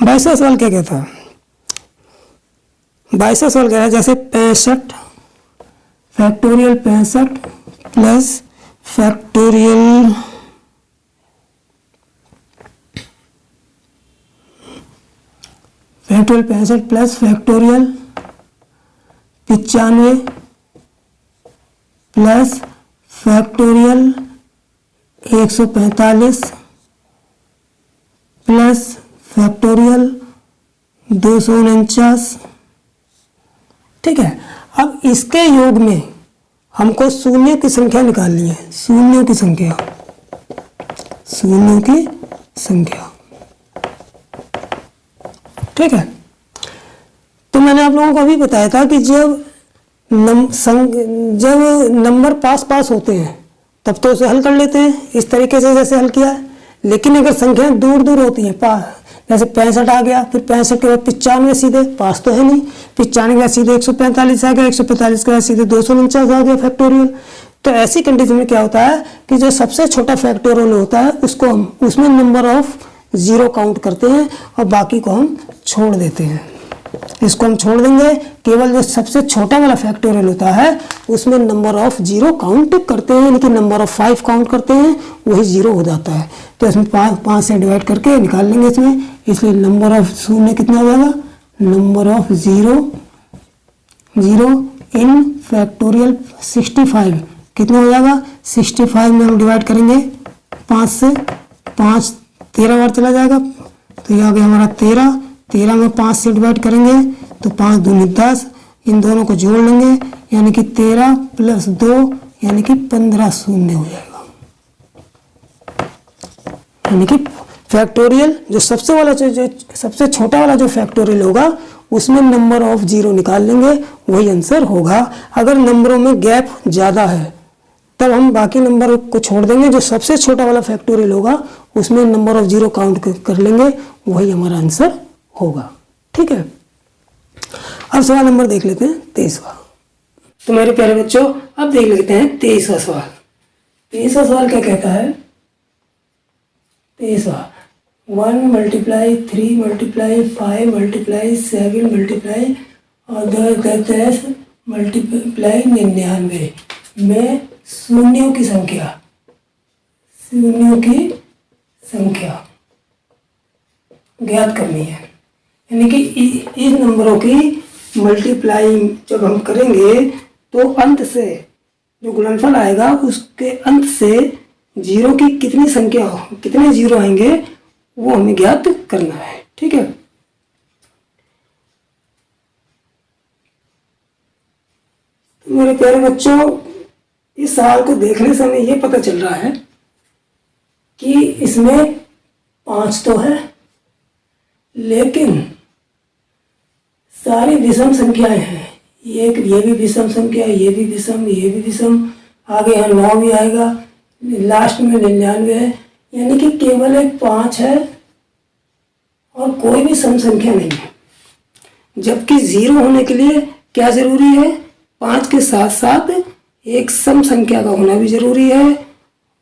22वां सवाल क्या कहता है? 22वां सवाल कह रहा है जैसे 65 factorial 65 plus factorial 65 plus factorial 95 plus factorial 145 plus factorial 249। ठीक है, अब इसके योग में हमको शून्य की संख्या निकालनी है। शून्यों की संख्या, शून्यों की संख्या। ठीक है, तो मैंने आप लोगों को अभी बताया था कि जब नंबर पास पास होते हैं तब तो उसे हल कर लेते हैं इस तरीके से जैसे हल किया है। लेकिन अगर संख्याएं दूर दूर होती हैं, जैसे 65 आ गया, फिर 65 के बाद 95 सीधे पास तो है नहीं, 95 के बाद सीधे 145 आ गया, 145 के बाद सीधे 249 आ गया फैक्टोरियल। तो ऐसी कंडीशन में क्या होता है कि जो सबसे छोटा फैक्टोरियल होता है उसको हम उसमें नंबर ऑफ 0 काउंट करते हैं और बाकी को हम छोड़ देते हैं। इसको हम छोड़ देंगे, केवल जो सबसे छोटा वाला फैक्टोरियल होता है उसमें नंबर ऑफ 0 काउंट करते हैं, यानी कि नंबर ऑफ 5 काउंट करते हैं, वही 0 हो जाता है। तो इसमें 5 से डिवाइड करके निकाल लेंगे इसमें, इसलिए नंबर ऑफ शून्य कितना हो जाएगा? नंबर ऑफ 0 इन फैक्टोरियल 65 कितना हो जाएगा? 65 में हम डिवाइड करेंगे 5 से, 5 13 बार चला जाएगा, तो ये आ गया हमारा 13। 13 में 5 से डिवाइड करेंगे तो 5 दूनी 10, इन दोनों को जोड़ लेंगे, यानी कि 13 प्लस 2 यानी कि 15 शून्य हो जाएगा। यानी कि फैक्टोरियल जो सबसे छोटा वाला जो फैक्टोरियल होगा उसमें नंबर ऑफ 0 निकाल लेंगे, वही आंसर होगा। अगर नंबरों में गैप ज़्यादा है तब हम बाकी नंबर को छोड़ देंगे, जो सबसे छोटा वाला फैक्टोरियल होगा उसमें नंबर ऑफ 0 काउंट कर लेंगे, वही हमारा आंसर होगा। ठीक है, अब सवाल नंबर देख लेते हैं 23वां। तो मेरे प्यारे बच्चों अब देख लेते हैं 23वां सवाल। 23वां सवाल क्या कहता है? 23वां 1 मल्टीप्लाई 3 मल्टीप्लाई 5 मल्टीप्लाई 7 मल्टीप्लाई और 10 मल्टीप्लाई 99 में शून्यों की संख्या ज्ञात करनी है। यानी कि इन नंबरों की मल्टीप्लाई जब हम करेंगे तो अंत से जो गुणनफल आएगा उसके अंत से 0 की कितनी संख्या हो, कितने 0 आएंगे वो हमें ज्ञात करना है। ठीक है, तो मेरे प्यारे बच्चों इस सवाल को देखने से हमें ये पता चल रहा है कि इसमें 5 तो है लेकिन सारी विषम संख्याएं हैं। ये भी विषम संख्या, ये भी विषम, ये भी विषम, आगे यहाँ 9 भी आएगा, लास्ट में 99 है। यानी कि केवल एक 5 है और कोई भी सम संख्या नहीं है। जबकि 0 होने के लिए क्या जरूरी है? 5 के साथ साथ एक सम संख्या का होना भी जरूरी है,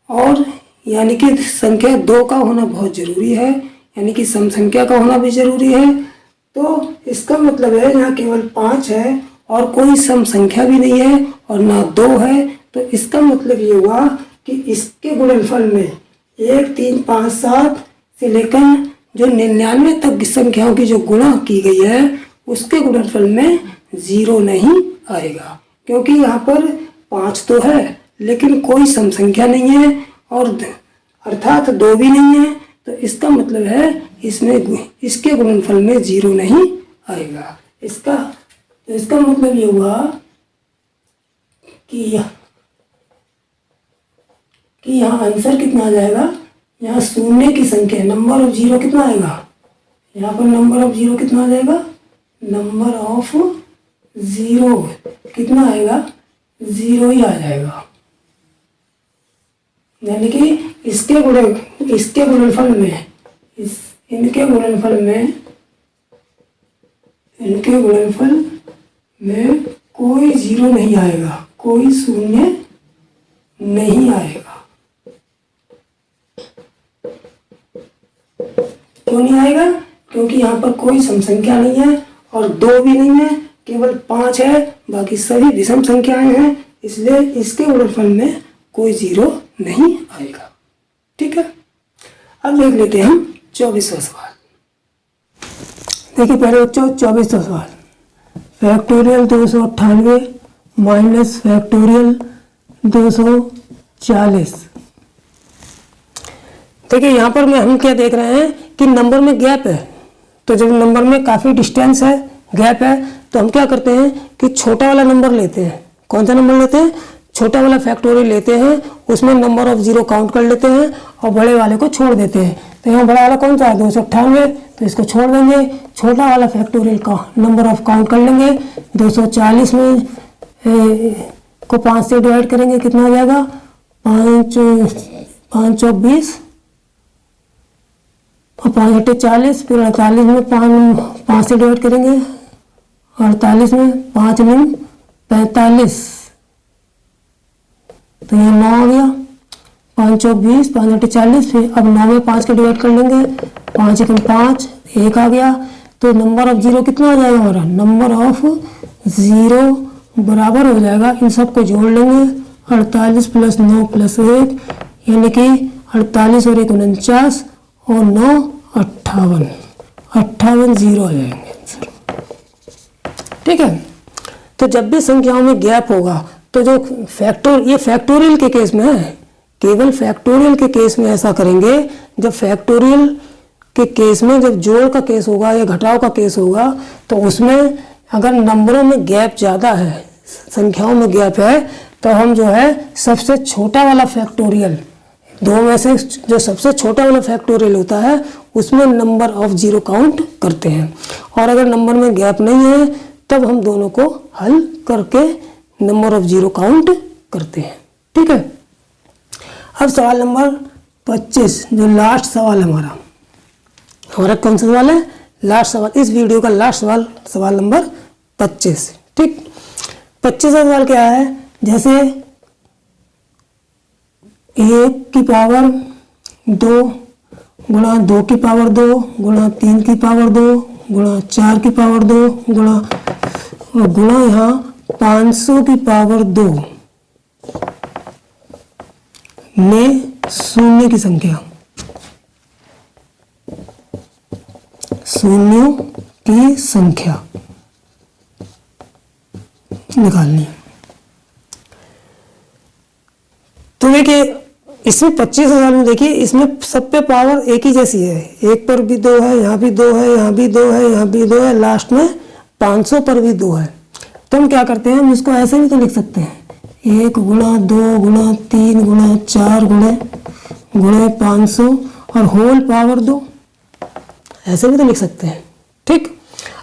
और यानी कि संख्या 2 का होना बहुत जरूरी है, यानी कि सम संख्या का होना भी जरूरी है। तो इसका मतलब है यहाँ केवल 5 है और कोई सम संख्या भी नहीं है और ना 2 है, तो इसका मतलब ये हुआ कि इसके गुणनफल में 1, 3, 5, 7 से लेकर जो 99 तक की संख्याओं की जो गुणा की गई है उसके गुणनफल में 0 नहीं आएगा, क्योंकि यहाँ पर 5 तो है लेकिन कोई सम संख्या नहीं है और अर्थात 2 भी नहीं है, तो इसका मतलब है इसमें इसके गुणनफल में 0 नहीं आएगा। इसका मतलब ये हुआ कि यहाँ आंसर कितना आ जाएगा, यहाँ शून्य की संख्या नंबर ऑफ 0 कितना आएगा, यहाँ पर नंबर ऑफ 0 कितना आ जाएगा, नंबर ऑफ 0 कितना आएगा, 0 ही आ जाएगा। यानी कि इसके गुणनफल में इनके गुणनफल में कोई 0 नहीं आएगा, कोई शून्य नहीं आएगा। क्यों नहीं आएगा, क्योंकि यहाँ पर कोई सम संख्या नहीं है और 2 भी नहीं है, केवल 5 है, बाकी सभी विषम संख्याएं हैं, इसलिए इसके गुणनफल में कोई 0 नहीं आएगा। ठीक है, अब देख लेते हैं हम 24वां सवाल। देखिए पहले बच्चों 24वां सवाल, फैक्टोरियल 298 माइनस फैक्टोरियल 240। देखिए यहाँ पर हम क्या देख रहे हैं कि नंबर में गैप है, तो जब नंबर में काफ़ी डिस्टेंस है, गैप है, तो हम क्या करते हैं कि छोटा वाला नंबर लेते हैं। कौन सा नंबर लेते हैं, छोटा वाला फैक्टोरियल लेते हैं, उसमें नंबर ऑफ 0 काउंट कर लेते हैं और बड़े वाले को छोड़ देते हैं। तो यहाँ बड़ा वाला कौन सा है 298, तो इसको छोड़ देंगे, छोटा वाला फैक्टोरियल का नंबर ऑफ काउंट कर लेंगे। 240 में को 5 से डिवाइड करेंगे, कितना आ जाएगा, 5 चौक 20 और 5 अट्ठे 40, फिर 48 में 5 से डिवाइड करेंगे, 48 में 5 9 45, तो यहाँ 9 आ गया, 5 चौक 20, 5 अट्ठे 40, फिर अब 9 में 5 का डिवाइड कर लेंगे, 5 एकम 5, 1 आ गया। तो नंबर ऑफ 0 कितना आ जाएगा हमारा, नंबर ऑफ 0 बराबर हो जाएगा, इन सबको जोड़ लेंगे, 48 + 9 + 1 यानी कि 48 और 1 49 और 9 58, 58 0 आ जाएंगे आंसर। ठीक है, तो जब भी संख्याओं में गैप होगा तो जो ये फैक्टोरियल के केस में है, केवल फैक्टोरियल के केस में ऐसा करेंगे। जब फैक्टोरियल के केस में जब जोड़ का केस होगा या घटाव का केस होगा, तो उसमें अगर नंबरों में गैप ज़्यादा है, संख्याओं में गैप है, तो हम जो है सबसे छोटा वाला फैक्टोरियल, 2 में से जो सबसे छोटा वाला फैक्टोरियल होता है उसमें नंबर ऑफ 0 काउंट करते हैं। और अगर नंबर में गैप नहीं है तब हम दोनों को हल करके नंबर ऑफ 0 काउंट करते हैं। ठीक है, अब सवाल नंबर 25 जो लास्ट सवाल हमारा कौन सा सवाल है, लास्ट सवाल, इस वीडियो का लास्ट सवाल, सवाल नंबर 25। ठीक, 25वां सवाल क्या है, जैसे 1 की पावर 2 गुणा 2 की पावर 2 गुणा 3 की पावर 2 गुणा 4 की पावर 2 गुणा यहाँ 500 की पावर 2 में शून्य की संख्या, शून्यों की संख्या निकालनी है। तो देखिए इसमें 25,000 में देखिए इसमें सब पे पावर एक ही जैसी है, एक पर भी 2 है, यहाँ भी 2 है, यहाँ भी 2 है, यहाँ भी 2 है, लास्ट में 500 पर भी 2 है। तो हम क्या करते हैं, हम इसको ऐसे भी तो लिख सकते हैं, 1 गुणा 2 गुणा 3 गुणा 4 गुणे 500 और होल पावर 2, ऐसे भी तो लिख सकते हैं। ठीक,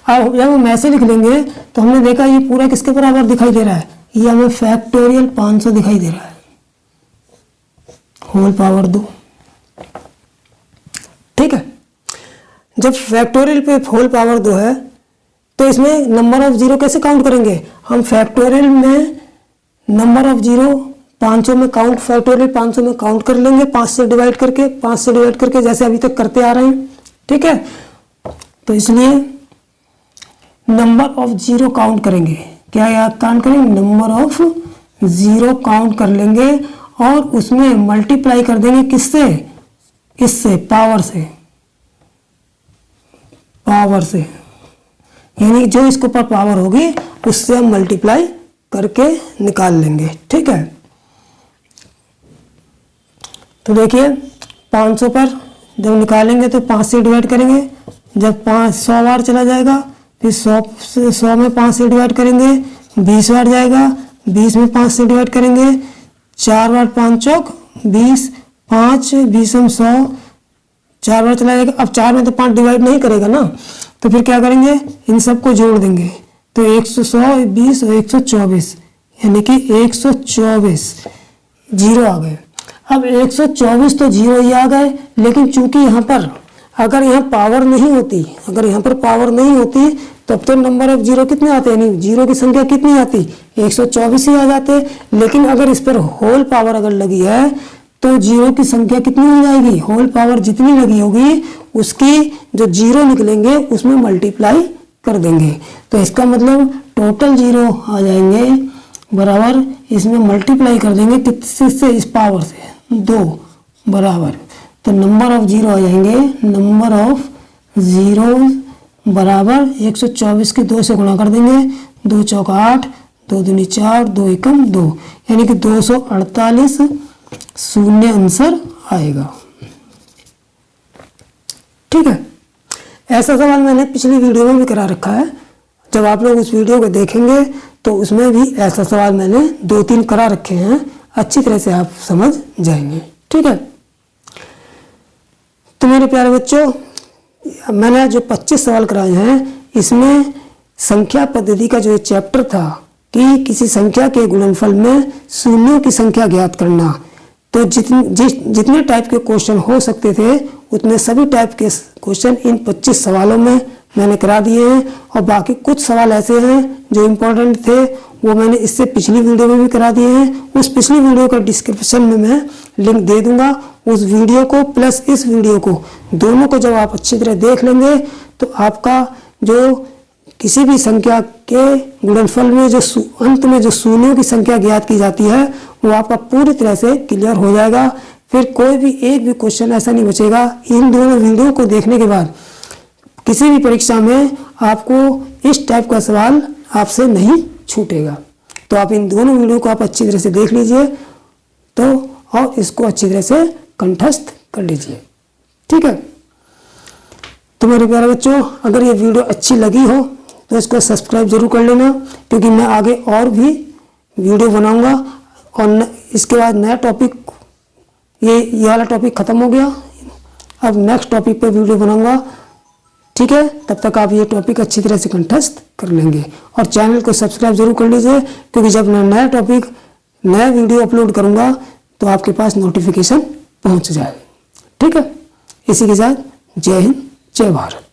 अब जब हम ऐसे लिख लेंगे तो हमने देखा ये पूरा किसके बराबर दिखाई दे रहा है, ये हमें फैक्टोरियल 500 दिखाई दे रहा है, होल पावर 2। ठीक है, जब फैक्टोरियल पे होल पावर 2 है तो इसमें नंबर ऑफ 0 कैसे काउंट करेंगे, हम फैक्टोरियल में नंबर ऑफ 0 500 में काउंट, फैक्टोरियल 500 में काउंट कर लेंगे, 5 से डिवाइड करके जैसे अभी तक करते आ रहे हैं। ठीक है, तो इसलिए नंबर ऑफ 0 काउंट करेंगे, क्या याद काउंट करेंगे, नंबर ऑफ 0 काउंट कर लेंगे और उसमें मल्टीप्लाई कर देंगे किससे, इससे पावर से, यानी जो इसके ऊपर पावर होगी उससे हम मल्टीप्लाई करके निकाल लेंगे। ठीक है, तो देखिए 500 पर जब निकालेंगे तो 5 से डिवाइड करेंगे, जब 100 बार चला जाएगा फिर 100 में 5 से डिवाइड करेंगे, 20 बार जाएगा, 20 में 5 से डिवाइड करेंगे, 4 बार 5 चौक 20, 5 20 में 100, 4 बार चला जाएगा। अब 4 में तो 5 डिवाइड नहीं करेगा ना, तो फिर क्या करेंगे, इन सबको जोड़ देंगे, तो 100 20 और 124, यानी कि 124 जीरो आ गए। अब 124 तो जीरो ही आ गए, लेकिन चूंकि यहाँ पर अगर यहाँ पावर नहीं होती, तब तो नंबर ऑफ जीरो कितने आते, यानी जीरो की संख्या कितनी आती, 124 ही आ जाते। लेकिन अगर इस पर होल पावर अगर लगी है तो जीरो की संख्या कितनी हो जाएगी, होल पावर जितनी लगी होगी उसकी जो जीरो निकलेंगे उसमें मल्टीप्लाई कर देंगे। तो इसका मतलब टोटल जीरो आ जाएंगे बराबर, इसमें मल्टीप्लाई कर देंगे किससे, इस पावर से 2 बराबर, तो नंबर ऑफ जीरो आ जाएंगे, नंबर ऑफ जीरो बराबर 124 के 2 से गुणा कर देंगे, 2 चौक 8, 2 दूनी 4, 2 एकम 2, यानी कि 248 शून्य आंसर आएगा। ठीक है, ऐसा सवाल मैंने पिछली वीडियो में भी करा रखा है, जब आप लोग उस वीडियो को देखेंगे तो उसमें भी ऐसा सवाल मैंने 2-3 करा रखे हैं, अच्छी तरह से आप समझ जाएंगे। ठीक है, तो मेरे प्यारे बच्चों, मैंने जो 25 सवाल कराए हैं इसमें संख्या पद्धति का जो चैप्टर था कि किसी संख्या के गुणनफल में शून्यों की संख्या ज्ञात करना, तो जितने टाइप के क्वेश्चन हो सकते थे उतने सभी टाइप के क्वेश्चन इन 25 सवालों में मैंने करा दिए हैं। और बाकी कुछ सवाल ऐसे हैं जो इम्पोर्टेंट थे, वो मैंने इससे पिछली वीडियो में भी करा दिए हैं। उस पिछली वीडियो का डिस्क्रिप्शन में मैं लिंक दे दूंगा, उस वीडियो को प्लस इस वीडियो को, दोनों को जब आप अच्छी तरह देख लेंगे तो आपका जो किसी भी संख्या के गुणनफल में जो अंत में जो शून्यों की संख्या ज्ञात की जाती है वो आपका पूरी तरह से क्लियर हो जाएगा। फिर कोई भी एक भी क्वेश्चन ऐसा नहीं बचेगा। इन दोनों वीडियो को देखने के बाद किसी भी परीक्षा में आपको इस टाइप का सवाल आपसे नहीं छूटेगा। तो आप इन दोनों वीडियो को आप अच्छी तरह से देख लीजिए तो, और इसको अच्छी तरह से कंठस्थ कर लीजिए। ठीक है, तो मेरे प्यारे बच्चों, अगर ये वीडियो अच्छी लगी हो तो इसको सब्सक्राइब जरूर कर लेना, क्योंकि मैं आगे और भी वीडियो बनाऊंगा। और इसके बाद नया टॉपिक, ये वाला टॉपिक ख़त्म हो गया, अब नेक्स्ट टॉपिक पे वीडियो बनाऊंगा। ठीक है, तब तक आप ये टॉपिक अच्छी तरह से कंठस्थ कर लेंगे। और चैनल को सब्सक्राइब जरूर कर लीजिए, क्योंकि जब मैं नया टॉपिक, नया वीडियो अपलोड करूंगा तो आपके पास नोटिफिकेशन पहुंच जाए। ठीक है, इसी के साथ जय हिंद, जय भारत।